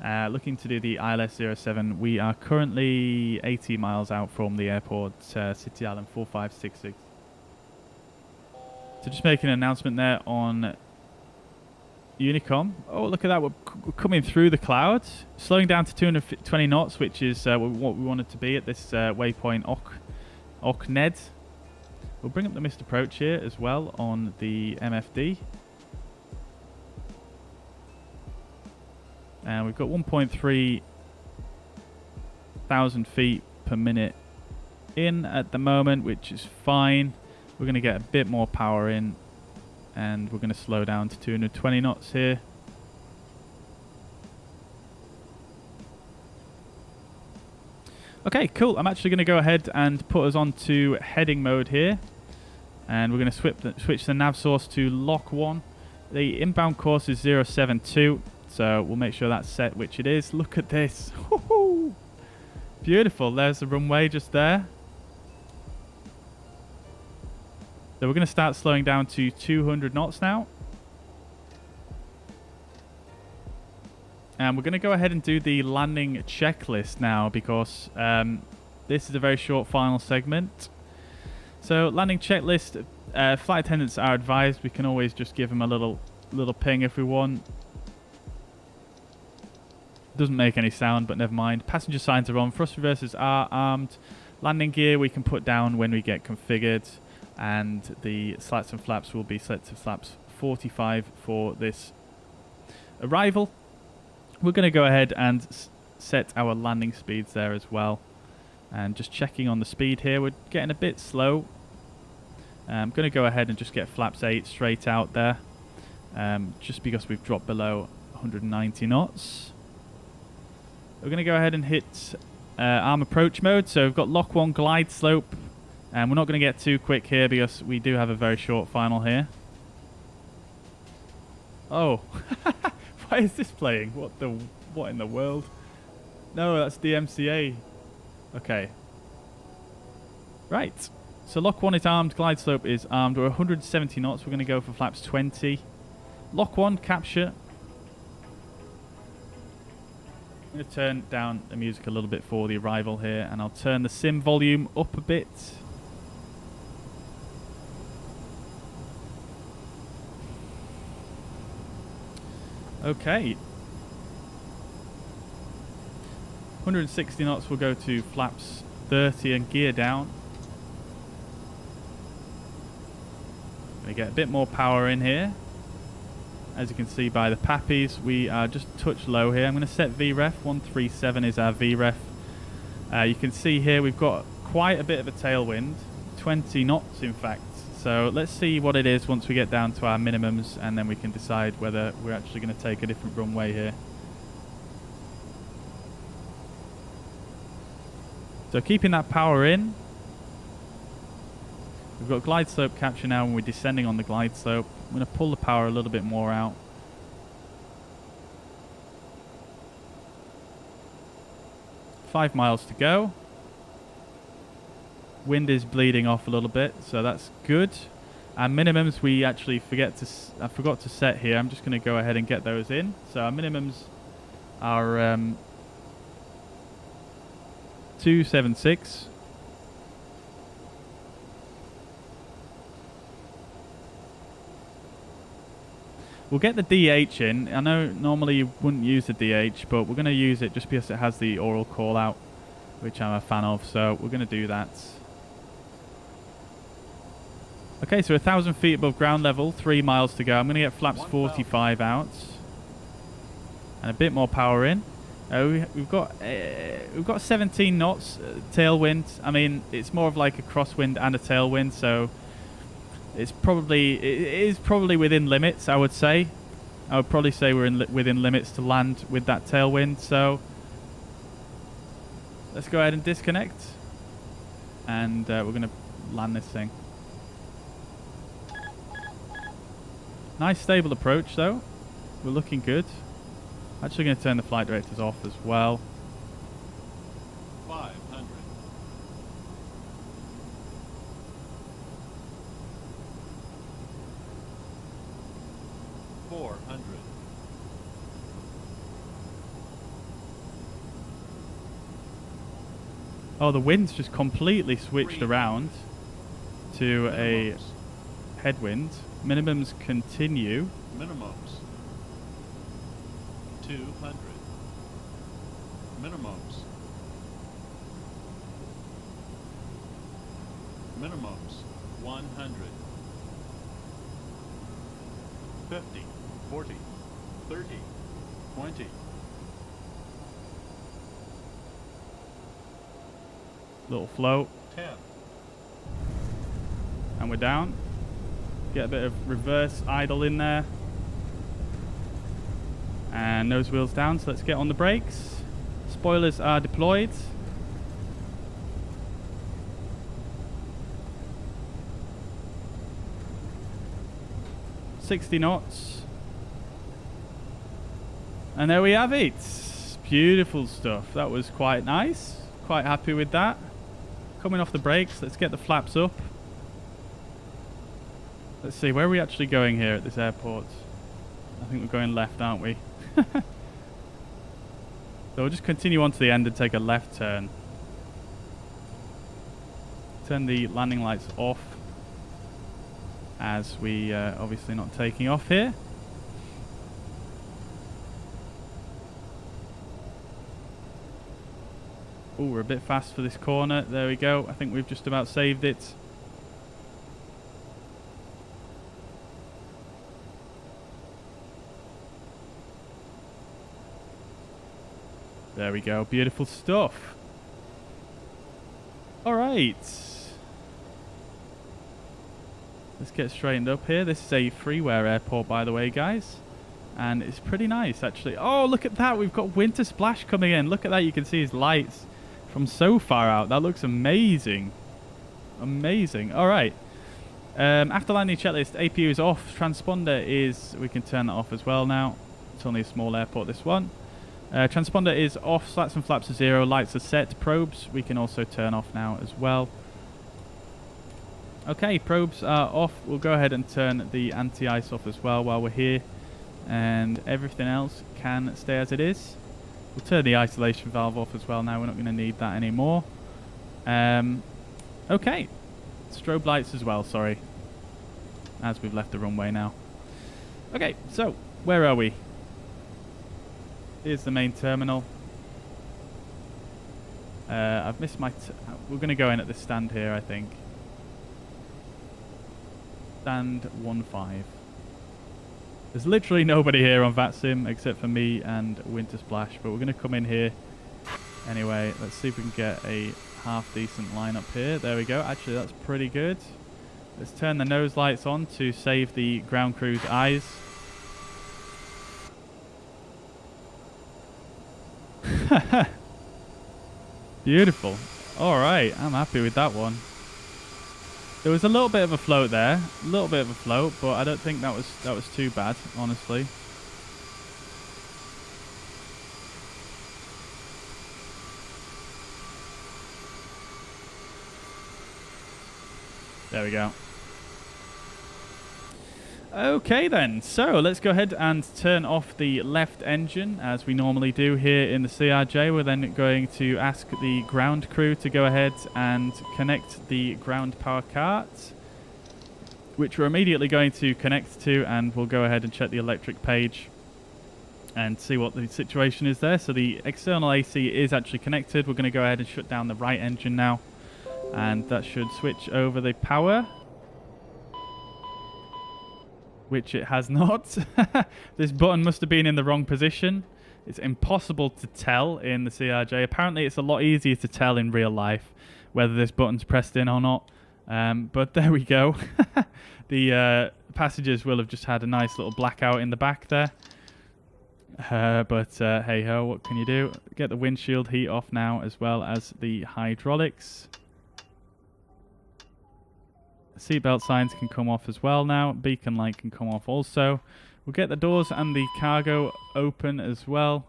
Looking to do the ILS 07. We are currently 80 miles out from the airport, City Island 4566. So just making an announcement there on Unicom. Oh, look at that. We're coming through the clouds. Slowing down to 220 knots, which is what we wanted to be at this waypoint Okned. We'll bring up the missed approach here as well on the MFD. And we've got 1.3 thousand feet per minute in at the moment, which is fine. We're going to get a bit more power in, and we're going to slow down to 220 knots here. Okay, cool. I'm actually going to go ahead and put us onto heading mode here, and we're going to switch the nav source to lock 1. The inbound course is 072. So we'll make sure that's set, which it is. Look at this. Woohoo! Beautiful. There's the runway just there. So we're going to start slowing down to 200 knots now. And we're going to go ahead and do the landing checklist now because this is a very short final segment. So landing checklist, flight attendants are advised. We can always just give them a little ping if we want. Doesn't make any sound, but never mind. Passenger signs are on. Thrust reversers are armed. Landing gear we can put down when we get configured. And the slats and flaps will be set to flaps 45 for this arrival. We're going to go ahead and set our landing speeds there as well. And just checking on the speed here. We're getting a bit slow. I'm going to go ahead and just get flaps 8 straight out there. Just because we've dropped below 190 knots. We're going to go ahead and hit arm approach mode. So we've got lock 1 glide slope. And we're not going to get too quick here because we do have a very short final here. Oh. Why is this playing? What in the world? No, that's the MCA. Okay. Right. So lock 1 is armed. Glide slope is armed. We're 170 knots. We're going to go for flaps 20. Lock 1, capture. I'm going to turn down the music a little bit for the arrival here. And I'll turn the sim volume up a bit. Okay. 160 knots will go to flaps 30 and gear down. We get a bit more power in here. As you can see by the pappies, we are just a touch low here. I'm going to set VREF. 137 is our VREF. You can see here we've got quite a bit of a tailwind. 20 knots in fact. So let's see what it is once we get down to our minimums, and then we can decide whether we're actually going to take a different runway here. So keeping that power in. We've got glide slope capture now when we're descending on the glide slope. I'm going to pull the power a little bit more out. Five miles to go. Wind is bleeding off a little bit, so that's good. And minimums we actually I forgot to set here. I'm just going to go ahead and get those in. So our minimums are 276. We'll get the DH in. I know normally you wouldn't use the DH, but we're going to use it just because it has the oral call out, which I'm a fan of, so we're going to do that. Okay, so 1,000 feet above ground level, 3 miles to go. I'm going to get flaps 45 out. And a bit more power in. We've got 17 knots tailwind. I mean, it's more of like a crosswind and a tailwind, so it is probably within limits, I would say. I would probably say we're within limits to land with that tailwind, so let's go ahead and disconnect. And we're going to land this thing. Nice stable approach though. We're looking good. Actually going to turn the flight directors off as well. 500. 400. Oh, the wind's just completely switched around to a headwind. Minimums continue. Minimums. 200. Minimums. Minimums. 100. 50. 40. 30. 20. Little float. 10. And we're down. Get a bit of reverse idle in there. And nose wheels down, so let's get on the brakes. Spoilers are deployed. $60 knots. And there we have it. Beautiful stuff. That was quite nice. Quite happy with that. Coming off the brakes, let's get the flaps up. Let's see, where are we actually going here at this airport? I think we're going left, aren't we? So we'll just continue on to the end and take a left turn. Turn the landing lights off, as we obviously not taking off here. Oh, we're a bit fast for this corner. There we go. I think we've just about saved it. There we go. Beautiful stuff. All right. Let's get straightened up here. This is a freeware airport, by the way, guys. And it's pretty nice, actually. Oh, look at that. We've got Winter Splash coming in. Look at that. You can see his lights from so far out. That looks amazing. Amazing. All right. After landing checklist, APU is off. Transponder is... We can turn that off as well now. It's only a small airport, this one. Transponder is off. Slats and flaps are 0. Lights are set. Probes we can also turn off now as well. Okay, probes are off. We'll go ahead and turn the anti-ice off as well while we're here. And everything else can stay as it is. We'll turn the isolation valve off as well now. We're not going to need that anymore. Okay. Strobe lights as well, sorry. As we've left the runway now. Okay, so where are we? Here's the main terminal. I've missed my... We're going to go in at this stand here, I think. Stand 1-5. There's literally nobody here on VATSIM except for me and Winter Splash, but we're going to come in here anyway. Let's see if we can get a half decent lineup here. There we go. Actually, that's pretty good. Let's turn the nose lights on to save the ground crew's eyes. Beautiful. All right, I'm happy with that one. There was a little bit of a float there, but I don't think that was too bad, honestly. There we go. Okay then, so let's go ahead and turn off the left engine as we normally do here in the CRJ. We're then going to ask the ground crew to go ahead and connect the ground power cart, which we're immediately going to connect to, and we'll go ahead and check the electric page and see what the situation is there. So the external AC is actually connected. We're going to go ahead and shut down the right engine now, and that should switch over the power, which it has not. This button must have been in the wrong position. It's impossible to tell in the CRJ. Apparently it's a lot easier to tell in real life whether this button's pressed in or not. But there we go. The passengers will have just had a nice little blackout in the back there. But hey ho, what can you do? Get the windshield heat off now, as well as the hydraulics. Seatbelt signs can come off as well now. Beacon light can come off also. We'll get the doors and the cargo open as well.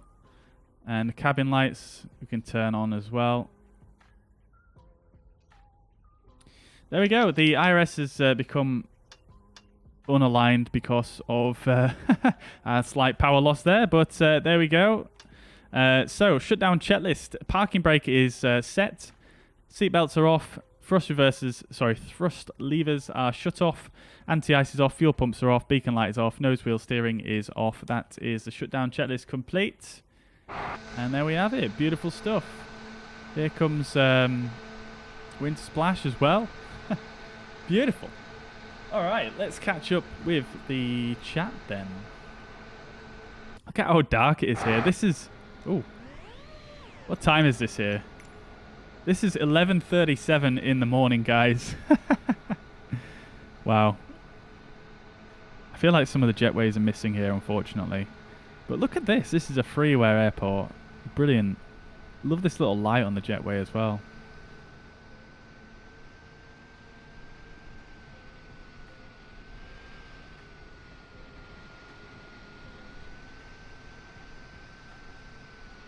And the cabin lights we can turn on as well. There we go. The IRS has become unaligned because of a slight power loss there. But there we go. So, shutdown checklist. Parking brake is set. Seatbelts are off. Thrust levers are shut off. Anti-ice is off. Fuel pumps are off. Beacon light is off. Nose wheel steering is off. That is the shutdown checklist complete. And there we have it. Beautiful stuff. Here comes Winter Splash as well. Beautiful. All right, let's catch up with the chat then. Look at how dark it is here. This is... Ooh. What time is this here? This is 11:37 in the morning, guys. Wow. I feel like some of the jetways are missing here, unfortunately. But look at this. This is a freeware airport. Brilliant. Love this little light on the jetway as well.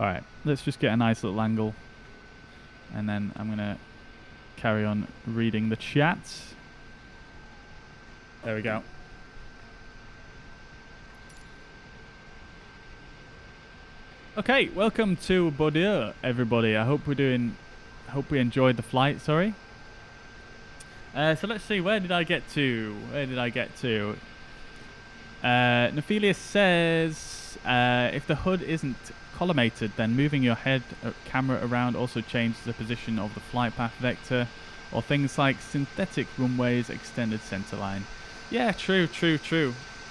Alright, let's just get a nice little angle. And then I'm going to carry on reading the chat. There we go. Okay, welcome to Bodø, everybody. I hope we enjoyed the flight. Sorry. So let's see. Where did I get to? Nephilius says, if the hood isn't collimated, then moving your head camera around also changes the position of the flight path vector, or things like synthetic runways, extended centerline. Yeah, true.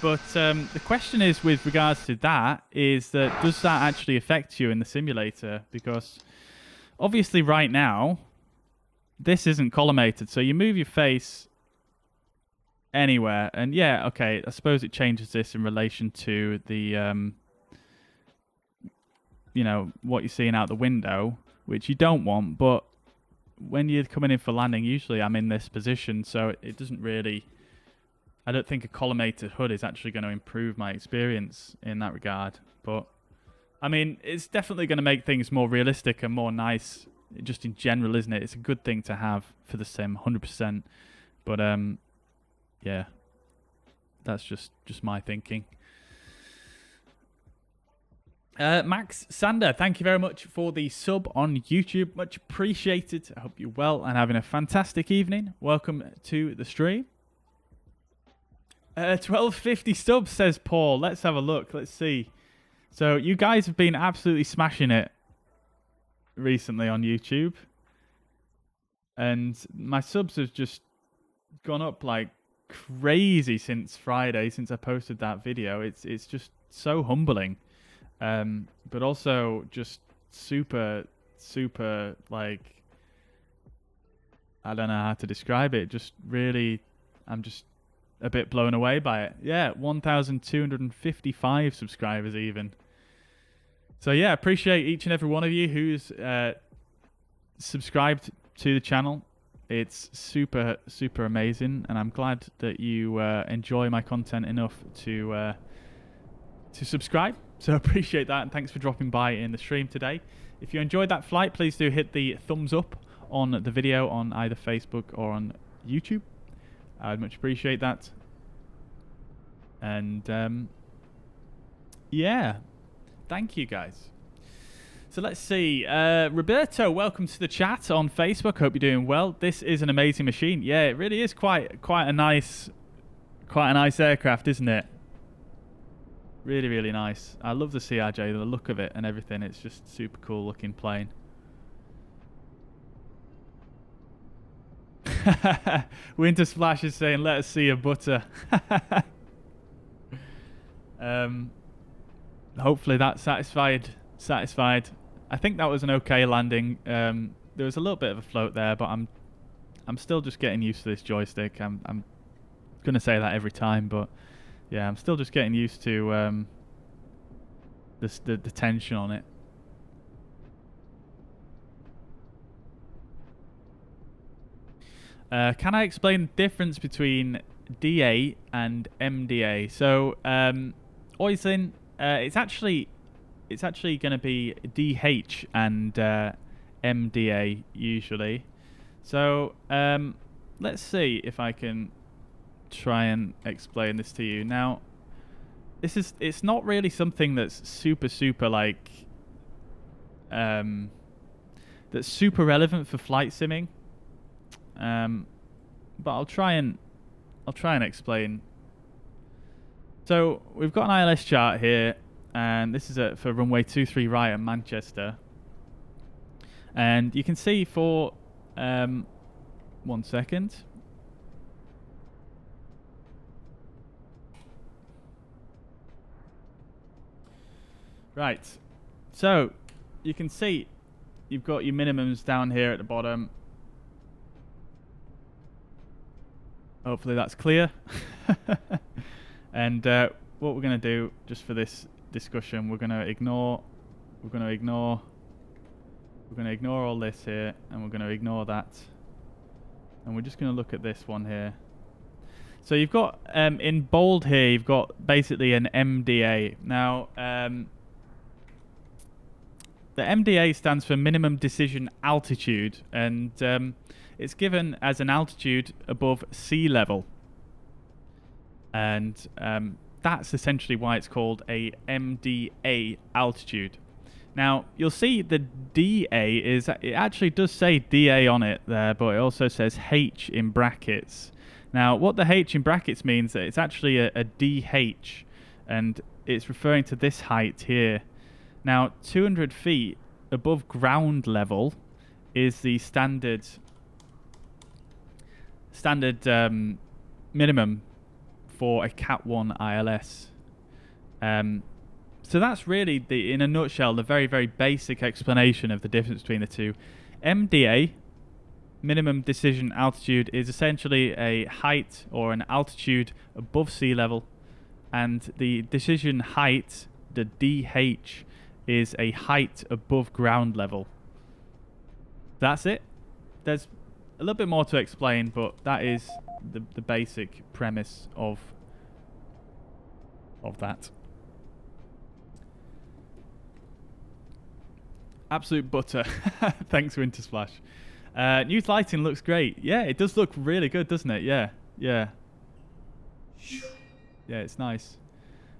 But the question is, with regards to that, is that does that actually affect you in the simulator? Because obviously right now, this isn't collimated, so you move your face anywhere, and yeah, okay, I suppose it changes this in relation to the, you know, what you're seeing out the window, which you don't want, but when you're coming in for landing, usually I'm in this position, so it doesn't really... I don't think a collimated hood is actually going to improve my experience in that regard. But, I mean, it's definitely going to make things more realistic and more nice, just in general, isn't it? It's a good thing to have for the sim, 100%. But, yeah, that's just my thinking. Max Sander, thank you very much for the sub on YouTube. Much appreciated. I hope you're well and having a fantastic evening. Welcome to the stream. 1250 subs, says Paul. Let's have a look. Let's see. So you guys have been absolutely smashing it recently on YouTube. And my subs have just gone up like crazy since Friday, since I posted that video. It's just so humbling. But also just super, like, I don't know how to describe it. Just really, I'm just a bit blown away by it. Yeah, 1,255 subscribers even. So yeah, appreciate each and every one of you who's subscribed to the channel. It's super amazing, and I'm glad that you enjoy my content enough to subscribe. So appreciate that, and thanks for dropping by in the stream today. If you enjoyed that flight, please do hit the thumbs up on the video on either Facebook or on YouTube. I'd much appreciate that. And yeah, thank you guys. So let's see. Roberto, welcome to the chat on Facebook. Hope you're doing well. This is an amazing machine. Yeah, it really is quite a nice aircraft, isn't it? Really nice. I love the CRJ, the look of it and everything. It's just super cool looking plane. Winter Splash is saying, let us see your butter. Hopefully that's satisfied. I think that was an okay landing. There was a little bit of a float there, but I'm still just getting used to this joystick. I'm gonna say that every time, but yeah, I'm still just getting used to the tension on it. Can I explain the difference between DA and MDA? So, Oisin, it's actually going to be DH and MDA usually. So, let's see if I can try and explain this to you. Now, it's not really something that's super like that's super relevant for flight simming. But I'll try and explain. So we've got an ILS chart here, and this is for runway 23 right at Manchester. And you can see for 1 second. Right. So you can see you've got your minimums down here at the bottom. Hopefully that's clear. And what we're going to do, just for this discussion, we're going to ignore all this here, and we're going to ignore that, and we're just going to look at this one here. So you've got in bold here, you've got basically an MDA. Now the MDA stands for minimum decision altitude, and it's given as an altitude above sea level. And that's essentially why it's called a MDA altitude. Now, you'll see the DA is, it actually does say DA on it there, but it also says H in brackets. Now, what the H in brackets means that it's actually a DH, and it's referring to this height here. Now, 200 feet above ground level is the standard minimum for a Cat 1 ILS. So that's really, in a nutshell, the very, very basic explanation of the difference between the two. MDA, minimum decision altitude, is essentially a height or an altitude above sea level, and the decision height, the DH, is a height above ground level. That's it. There's a little bit more to explain, but that is the basic premise of that. Absolute butter. Thanks, Winter Splash. New lighting looks great. Yeah, it does look really good, doesn't it? Yeah, yeah. Yeah, it's nice.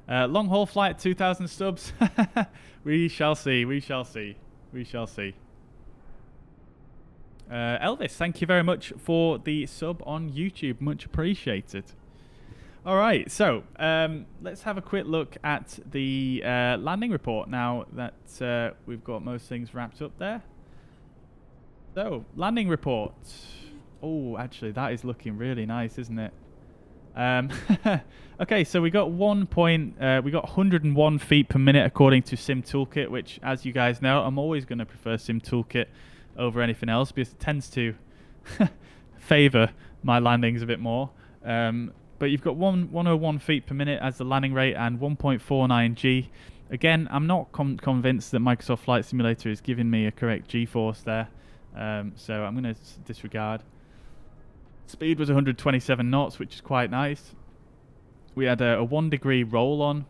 Long haul flight, 2,000 subs. We shall see. We shall see. We shall see. Elvis, thank you very much for the sub on YouTube. Much appreciated. All right, so let's have a quick look at the landing report now that we've got most things wrapped up there. So, landing report. Oh, actually, that is looking really nice, isn't it? Okay, so we got we got 101 feet per minute according to Sim Toolkit, which, as you guys know, I'm always going to prefer Sim Toolkit over anything else because it tends to favor my landings a bit more. But you've got 101 feet per minute as the landing rate and 1.49 G. Again, I'm not convinced that Microsoft Flight Simulator is giving me a correct G-force there, so I'm going to disregard. Speed was 127 knots, which is quite nice. We had a 1 degree roll on,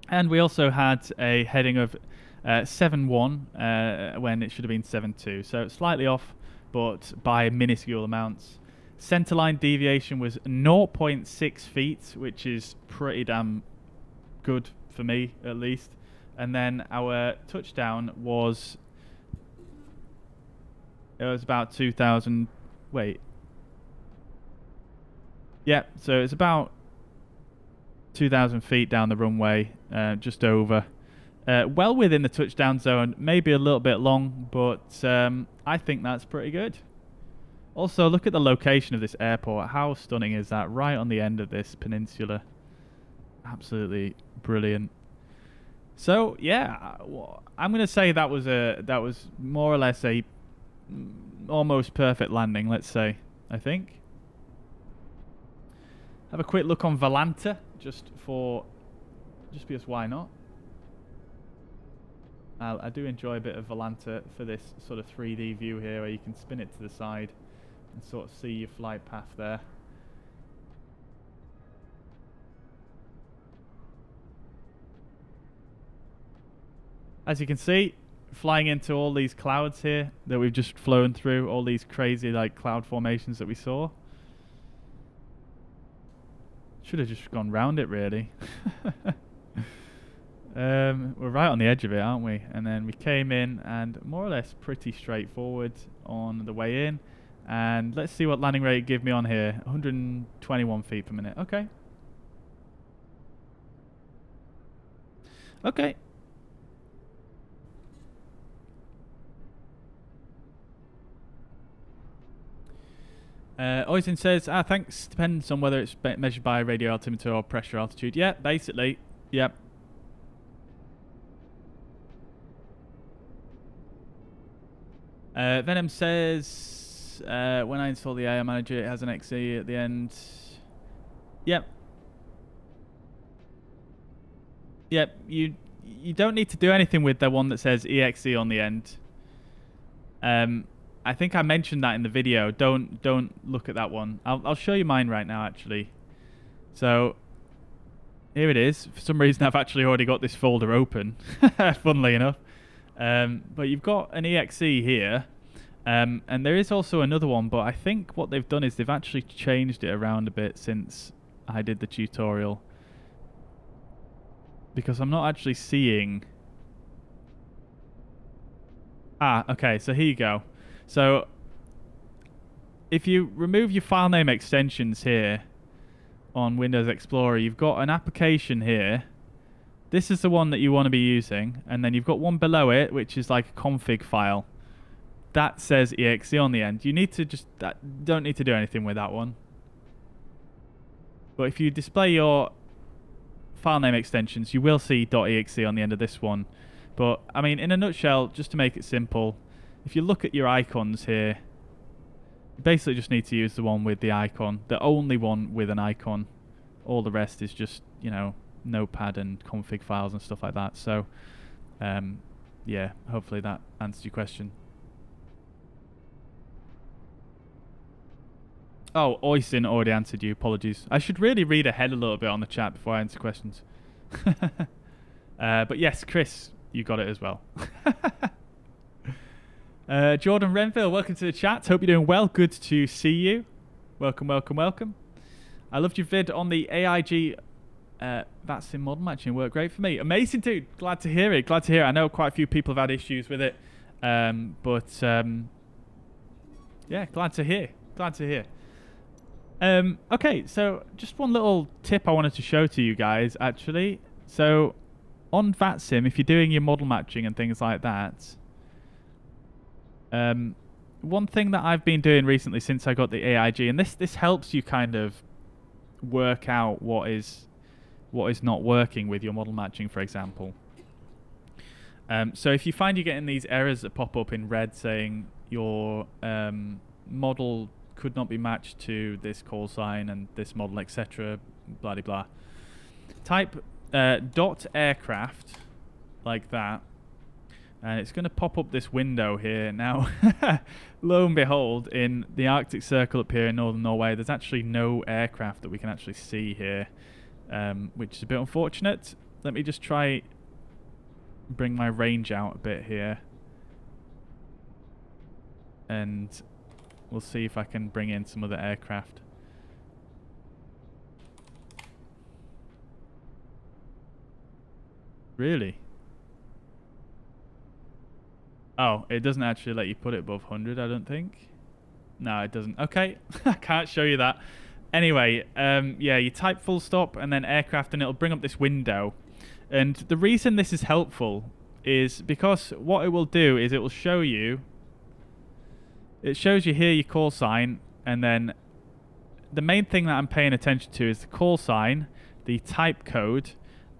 and we also had a heading of 7.1 when it should have been 7.2, so slightly off, but by minuscule amounts. Centerline deviation was 0.6 feet, which is pretty damn good for me, at least. And then our touchdown was... It was about 2,000... Wait. Yeah, so it's about 2,000 feet down the runway, just over. Well within the touchdown zone, maybe a little bit long, but I think that's pretty good. Also, look at the location of this airport. How stunning is that? Right on the end of this peninsula. Absolutely brilliant. So, yeah, I'm going to say that was more or less a almost perfect landing, let's say, I think. Have a quick look on Volanta, just because why not? I do enjoy a bit of Volanta for this sort of 3D view here, where you can spin it to the side and sort of see your flight path there. As you can see, flying into all these clouds here that we've just flown through, all these crazy like cloud formations that we saw. Should have just gone round it, really. We're right on the edge of it, aren't we? And then we came in, and more or less pretty straightforward on the way in. And let's see what landing rate give me on here. 121 feet per minute. Okay. Okay. Oisin says, thanks. Depends on whether it's measured by radio altimeter or pressure altitude. Yeah, basically. Yep. Venom says, when I install the AI manager, it has an XE at the end. Yep. Yep. You don't need to do anything with the one that says EXE on the end. I think I mentioned that in the video. Don't look at that one. I'll show you mine right now, actually. So here it is. For some reason, I've actually already got this folder open, funnily enough. But you've got an EXE here, and there is also another one. But I think what they've done is they've actually changed it around a bit since I did the tutorial, because I'm not actually seeing Okay, so here you go. So if you remove your file name extensions here on Windows Explorer, you've got an application here. This is the one that you want to be using, and then you've got one below it, which is like a config file. That says exe on the end. You need to just... don't need to do anything with that one. But if you display your file name extensions, you will see .exe on the end of this one. But, I mean, in a nutshell, just to make it simple, if you look at your icons here, you basically just need to use the one with the icon. The only one with an icon. All the rest is just, you know, notepad and config files and stuff like that. So, yeah, hopefully that answers your question. Oh, Oisin already answered you. Apologies. I should really read ahead a little bit on the chat before I answer questions. But yes, Chris, you got it as well. Jordan Renville, welcome to the chat. Hope you're doing well. Good to see you. Welcome, welcome, welcome. I loved your vid on the AIG VATSIM model matching. It worked great for me. Amazing, dude. Glad to hear it. Glad to hear it. I know quite a few people have had issues with it. Yeah, glad to hear. Glad to hear. Okay, so just one little tip I wanted to show to you guys, actually. So, on VATSIM, if you're doing your model matching and things like that, one thing that I've been doing recently since I got the AIG, and this helps you kind of work out what is not working with your model matching, for example. So if you find you're getting these errors that pop up in red saying your model could not be matched to this call sign and this model, etc., blah blah, type .aircraft like that, and it's going to pop up this window here. Now, lo and behold, in the Arctic Circle up here in northern Norway, there's actually no aircraft that we can actually see here, which is a bit unfortunate. Let me just try bring my range out a bit here, and we'll see if I can bring in some other aircraft. Really? Oh, it doesn't actually let you put it above 100, I don't think. No, it doesn't. Okay, I can't show you that. Anyway, yeah, you type full stop and then aircraft, and it'll bring up this window. And the reason this is helpful is because what it will do is it will show you... It shows you here your call sign, and then the main thing that I'm paying attention to is the call sign, the type code,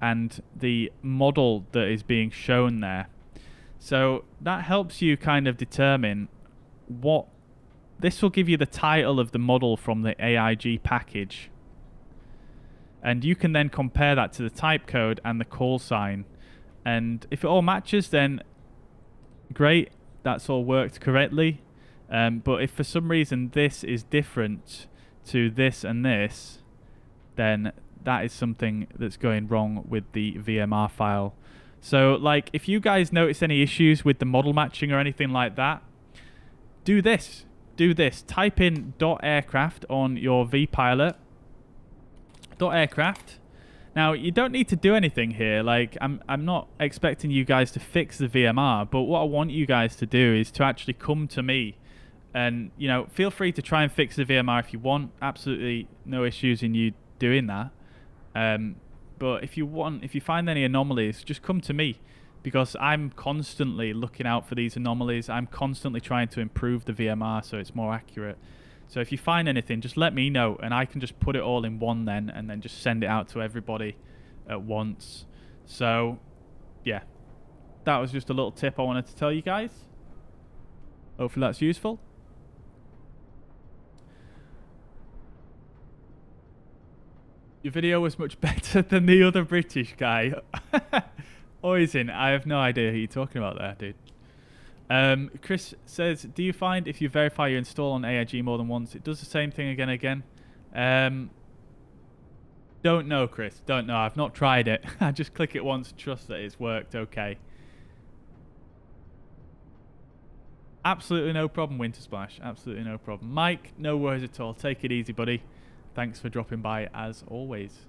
and the model that is being shown there. So that helps you kind of determine what... This will give you the title of the model from the AIG package. And you can then compare that to the type code and the call sign. And if it all matches, then great, that's all worked correctly. But if for some reason this is different to this and this, then that is something that's going wrong with the VMR file. So, like, if you guys notice any issues with the model matching or anything like that, do this. Do this. Type in .aircraft on your vPilot. .aircraft. Now, you don't need to do anything here. Like, I'm not expecting you guys to fix the VMR, but what I want you guys to do is to actually come to me. And, you know, feel free to try and fix the VMR if you want. Absolutely no issues in you doing that. But if you find any anomalies, just come to me, because I'm constantly looking out for these anomalies. I'm constantly trying to improve the VMR so it's more accurate. So if you find anything, just let me know, and I can just put it all in one then, and then just send it out to everybody at once. So, yeah. That was just a little tip I wanted to tell you guys. Hopefully that's useful. Your video was much better than the other British guy. Oisin, I have no idea who you're talking about there, dude. Chris says, do you find if you verify your install on AIG more than once, it does the same thing again and again? Don't know, Chris. Don't know. I've not tried it. I just click it once and trust that it's worked okay. Absolutely no problem, Winter Splash. Absolutely no problem. Mike, no worries at all. Take it easy, buddy. Thanks for dropping by, as always.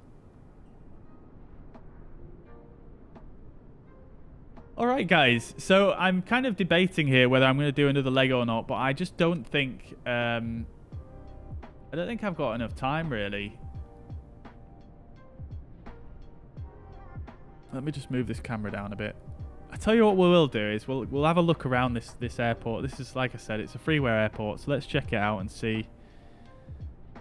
All right, guys. So I'm kind of debating here whether I'm going to do another leg or not, but I just don't think I don't think I've got enough time really. Let me just move this camera down a bit. I tell you what we will do is we'll have a look around this airport. This is, like I said, it's a freeware airport, so let's check it out and see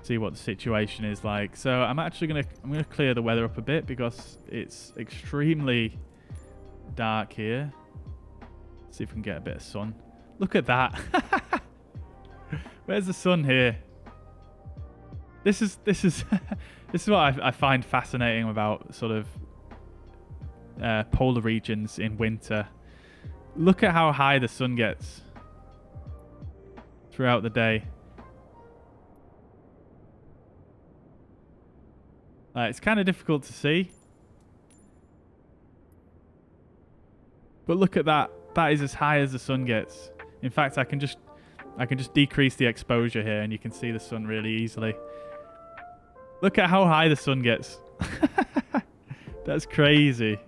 what the situation is like. So I'm actually gonna clear the weather up a bit because it's extremely dark here. See if we can get a bit of sun. Look at that. Where's the sun here? This is this is what I find fascinating about sort of polar regions in winter. Look at how high the sun gets throughout the day. It's kind of difficult to see, but look at that. That is as high as the sun gets. In fact, I can just decrease the exposure here, and you can see the sun really easily. Look at how high the sun gets. That's crazy.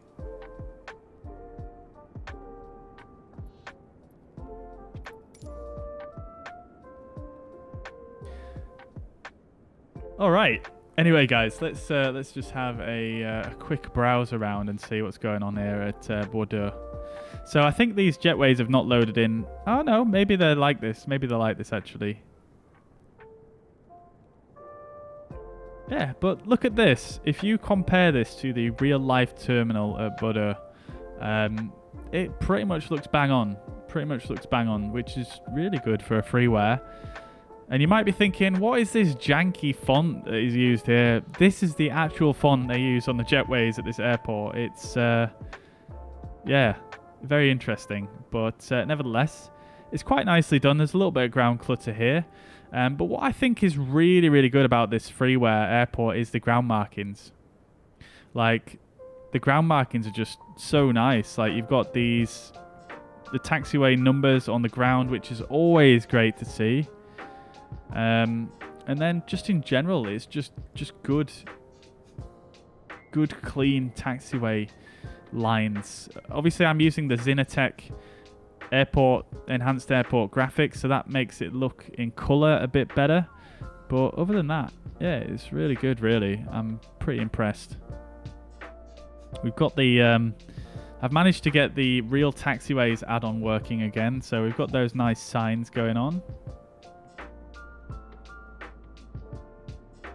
All right. Anyway, guys, let's just have a quick browse around and see what's going on here at Bordeaux. So I think these jetways have not loaded in. Oh no, maybe they're like this. Maybe they're like this actually. Yeah, but look at this. If you compare this to the real-life terminal at Bodø, it pretty much looks bang on. Pretty much looks bang on, which is really good for a freeware. And you might be thinking, what is this janky font that is used here? This is the actual font they use on the jetways at this airport. It's, yeah, very interesting. But nevertheless, it's quite nicely done. There's a little bit of ground clutter here. But what I think is really, really good about this freeware airport is the ground markings. Like, the ground markings are just so nice. Like, you've got the taxiway numbers on the ground, which is always great to see. And then just in general, it's just good clean taxiway lines. Obviously, I'm using the Zinatech enhanced airport graphics, so that makes it look in color a bit better. But other than that, yeah, it's really good. Really, I'm pretty impressed. We've got the I've managed to get the real taxiways add-on working again, so we've got those nice signs going on.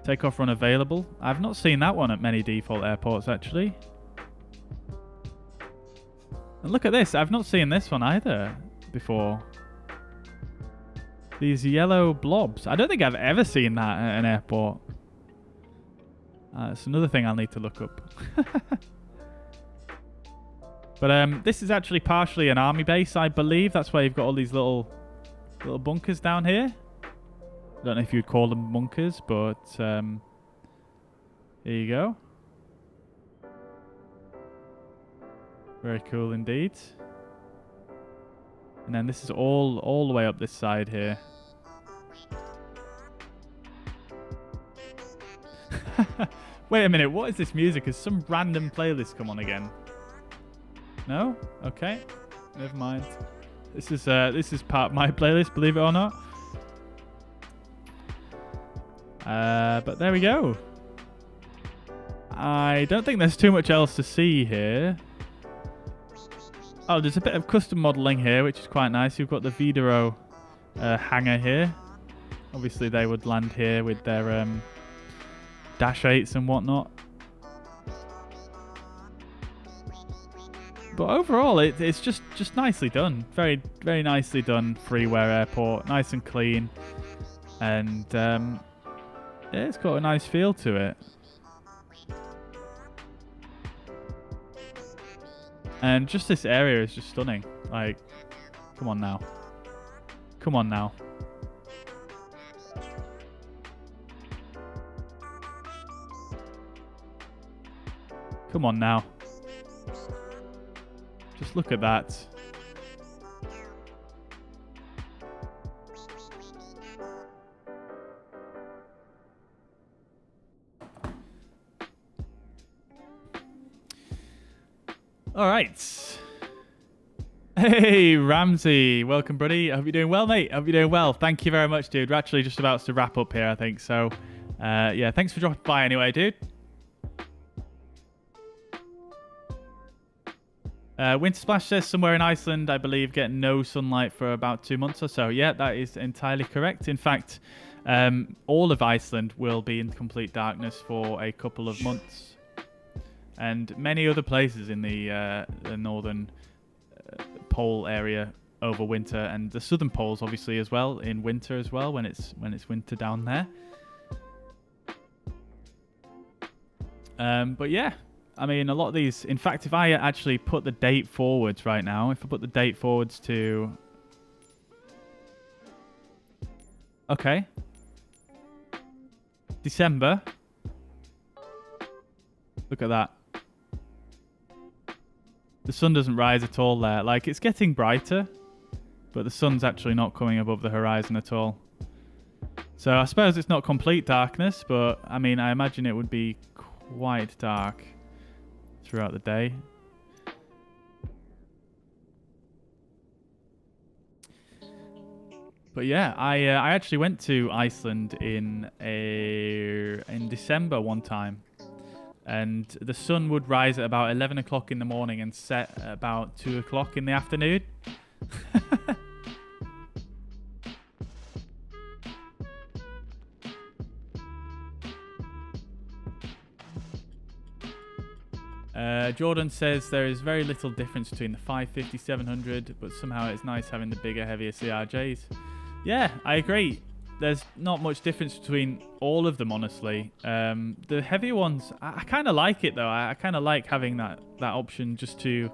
Takeoff run available. I've not seen that one at many default airports actually. And look at this. I've not seen this one either before. These yellow blobs. I don't think I've ever seen that at an airport. It's another thing I'll need to look up. But this is actually partially an army base, I believe. That's why you've got all these little bunkers down here. I don't know if you'd call them bunkers, but here you go. Very cool indeed. And then this is all the way up this side here. Wait a minute, what is this music? Has some random playlist come on again? No? Okay. Never mind. This is part of my playlist, believe it or not. But there we go. I don't think there's too much else to see here. Oh, there's a bit of custom modelling here, which is quite nice. You've got the Videro hangar here. Obviously, they would land here with their Dash 8s and whatnot. But overall, it's just nicely done. Very, very nicely done freeware airport. Nice and clean. And yeah, it's got a nice feel to it. And just this area is just stunning. Like, come on now. Come on now. Come on now. Just look at that. All right. Hey, Ramsey. Welcome, buddy. I hope you're doing well, mate. I hope you're doing well. Thank you very much, dude. We're actually just about to wrap up here, I think. So, yeah, thanks for dropping by anyway, dude. Winter Splash says somewhere in Iceland, I believe, get no sunlight for about 2 months or so. Yeah, that is entirely correct. In fact, all of Iceland will be in complete darkness for a couple of months. And many other places in the northern pole area over winter, and the southern poles obviously as well in winter as well, when it's winter down there. But yeah, I mean, a lot of these, in fact, if I actually put the date forwards right now, if I put the date forwards to, okay, December, look at that. The sun doesn't rise at all there. Like, it's getting brighter, but the sun's actually not coming above the horizon at all. So I suppose it's not complete darkness, but I mean, I imagine it would be quite dark throughout the day. But yeah, I actually went to Iceland in December one time, and the sun would rise at about 11 o'clock in the morning and set at about 2 o'clock in the afternoon. Jordan says there is very little difference between the 550, 700, but somehow it's nice having the bigger, heavier CRJs. Yeah, I agree. There's not much difference between all of them, honestly. The heavier ones, I kind of like it though. I kind of like having that option just to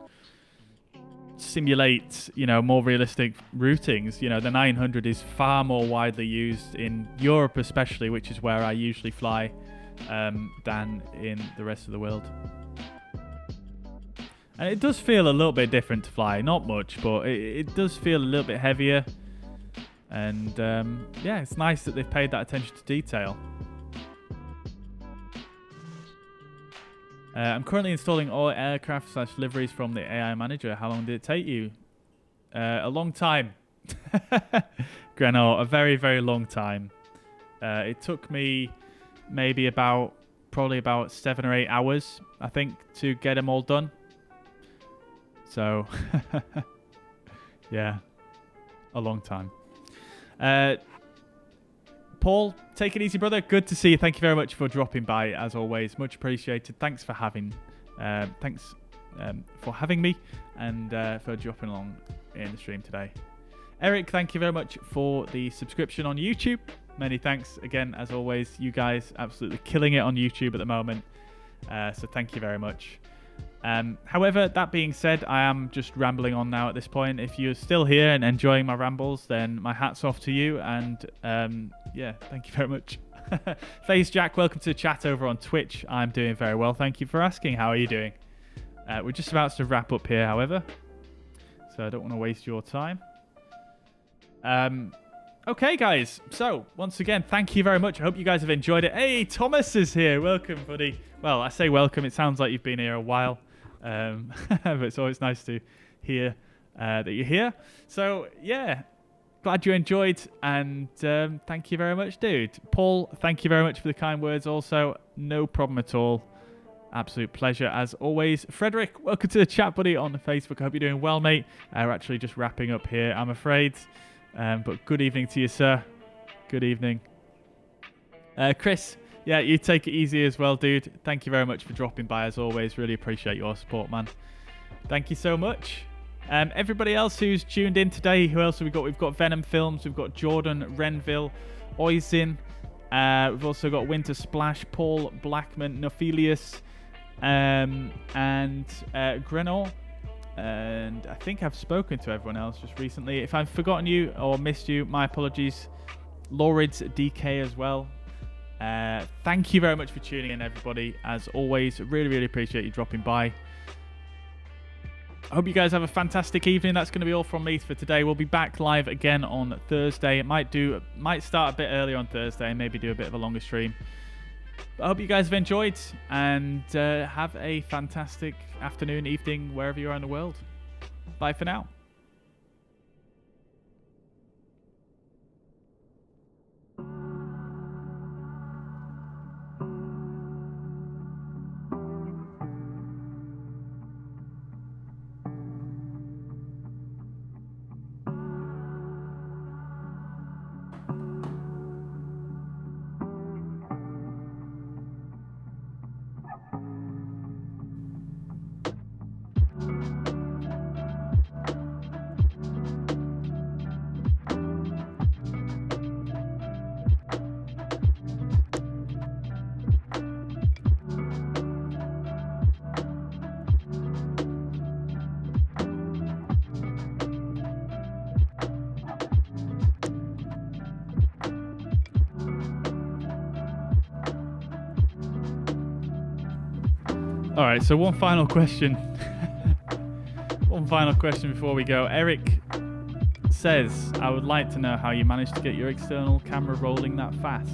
simulate, you know, more realistic routings. You know, the 900 is far more widely used in Europe, especially, which is where I usually fly, than in the rest of the world. And it does feel a little bit different to fly. Not much, but it does feel a little bit heavier. And yeah, it's nice that they've paid that attention to detail. I'm currently installing all aircraft / liveries from the AI manager. How long did it take you? A long time. Grenor, a very, very long time. It took me maybe probably about 7 or 8 hours, I think, to get them all done. So, yeah, a long time. Paul, take it easy, brother. Good to see you. Thank you very much for dropping by, as always. Much appreciated. Thanks for having me and for dropping along in the stream today. Eric, thank you very much for the subscription on YouTube. Many thanks again, as always. You guys absolutely killing it on YouTube at the moment. So thank you very much. However, that being said, I am just rambling on now at this point. If you're still here and enjoying my rambles, then my hat's off to you. And yeah, thank you very much. FaZe Jack, welcome to the chat over on Twitch. I'm doing very well. Thank you for asking. How are you doing? We're just about to wrap up here, however, so I don't want to waste your time. Okay, guys. So, once again, thank you very much. I hope you guys have enjoyed it. Hey, Thomas is here. Welcome, buddy. Well, I say welcome. It sounds like you've been here a while. But it's always nice to hear that you're here. So, yeah, glad you enjoyed. And thank you very much, dude. Paul, thank you very much for the kind words also. No problem at all. Absolute pleasure, as always. Frederick, welcome to the chat, buddy, on Facebook. I hope you're doing well, mate. We're actually just wrapping up here, I'm afraid. But good evening to you, sir. Good evening. Chris, yeah, you take it easy as well, dude. Thank you very much for dropping by, as always. Really appreciate your support, man. Thank you so much. Everybody else who's tuned in today, who else have we got? We've got Venom Films, we've got Jordan Renville, Oisin, we've also got Winter Splash, Paul Blackman, Nophelius, and Grenor. And I think I've spoken to everyone else just recently. If I've forgotten you or missed you, my apologies. Lorids DK as well. Thank you very much for tuning in, everybody. As always, really, really appreciate you dropping by. I hope you guys have a fantastic evening. That's going to be all from me for today. We'll be back live again on Thursday. It might start a bit early on Thursday and maybe do a bit of a longer stream. But I hope you guys have enjoyed, and have a fantastic afternoon, evening, wherever you are in the world. Bye for now. All right, so one final question. One final question before we go. Eric says, I would like to know how you managed to get your external camera rolling that fast.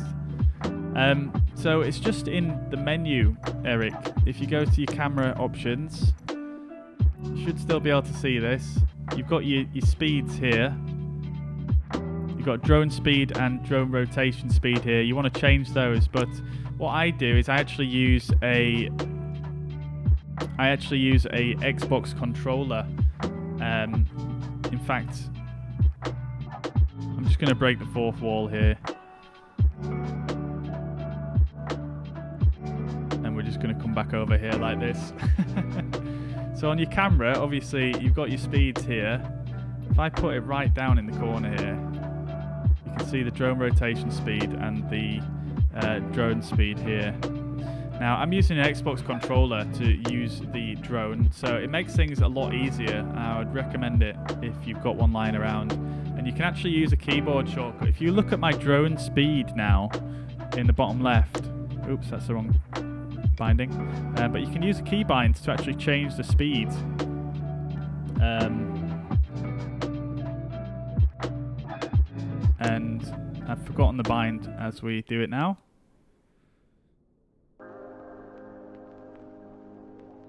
So it's just in the menu, Eric. If you go to your camera options, you should still be able to see this. You've got your speeds here. You've got drone speed and drone rotation speed here. You want to change those, but what I do is I actually use a Xbox controller. In fact, I'm just going to break the fourth wall here. And we're just going to come back over here like this. So on your camera, obviously, you've got your speeds here. If I put it right down in the corner here, you can see the drone rotation speed and the drone speed here. Now, I'm using an Xbox controller to use the drone, so it makes things a lot easier. I would recommend it if you've got one lying around. And you can actually use a keyboard shortcut. If you look at my drone speed now in the bottom left, oops, that's the wrong binding. But you can use a keybind to actually change the speed. And I've forgotten the bind as we do it now.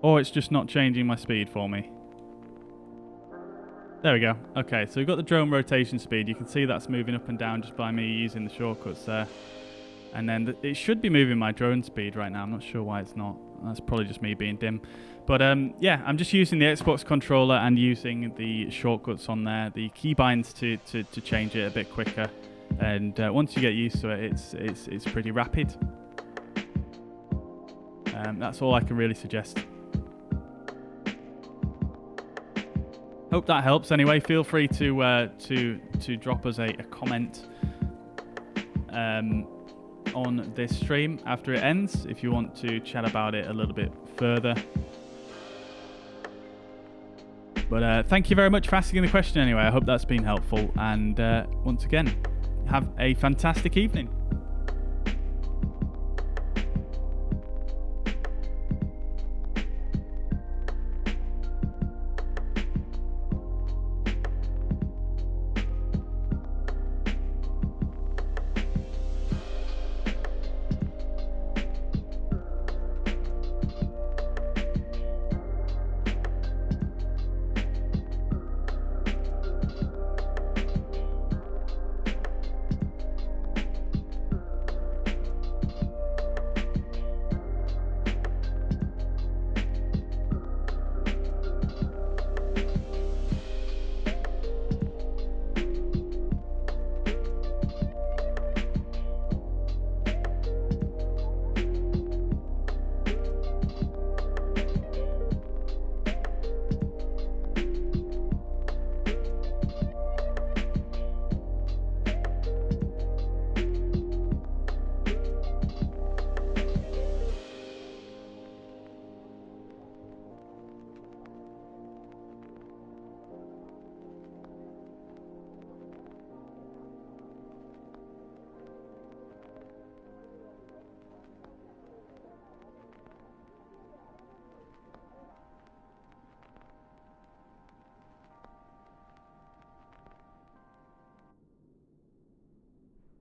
Or it's just not changing my speed for me. There we go. Okay, so we've got the drone rotation speed. You can see that's moving up and down just by me using the shortcuts there. And then it should be moving my drone speed right now. I'm not sure why it's not. That's probably just me being dim. But yeah, I'm just using the Xbox controller and using the shortcuts on there, the keybinds to change it a bit quicker. And once you get used to it, it's pretty rapid. That's all I can really suggest. Hope that helps. Anyway, feel free to drop us a comment on this stream after it ends if you want to chat about it a little bit further. But thank you very much for asking the question anyway. I hope that's been helpful. And once again, have a fantastic evening.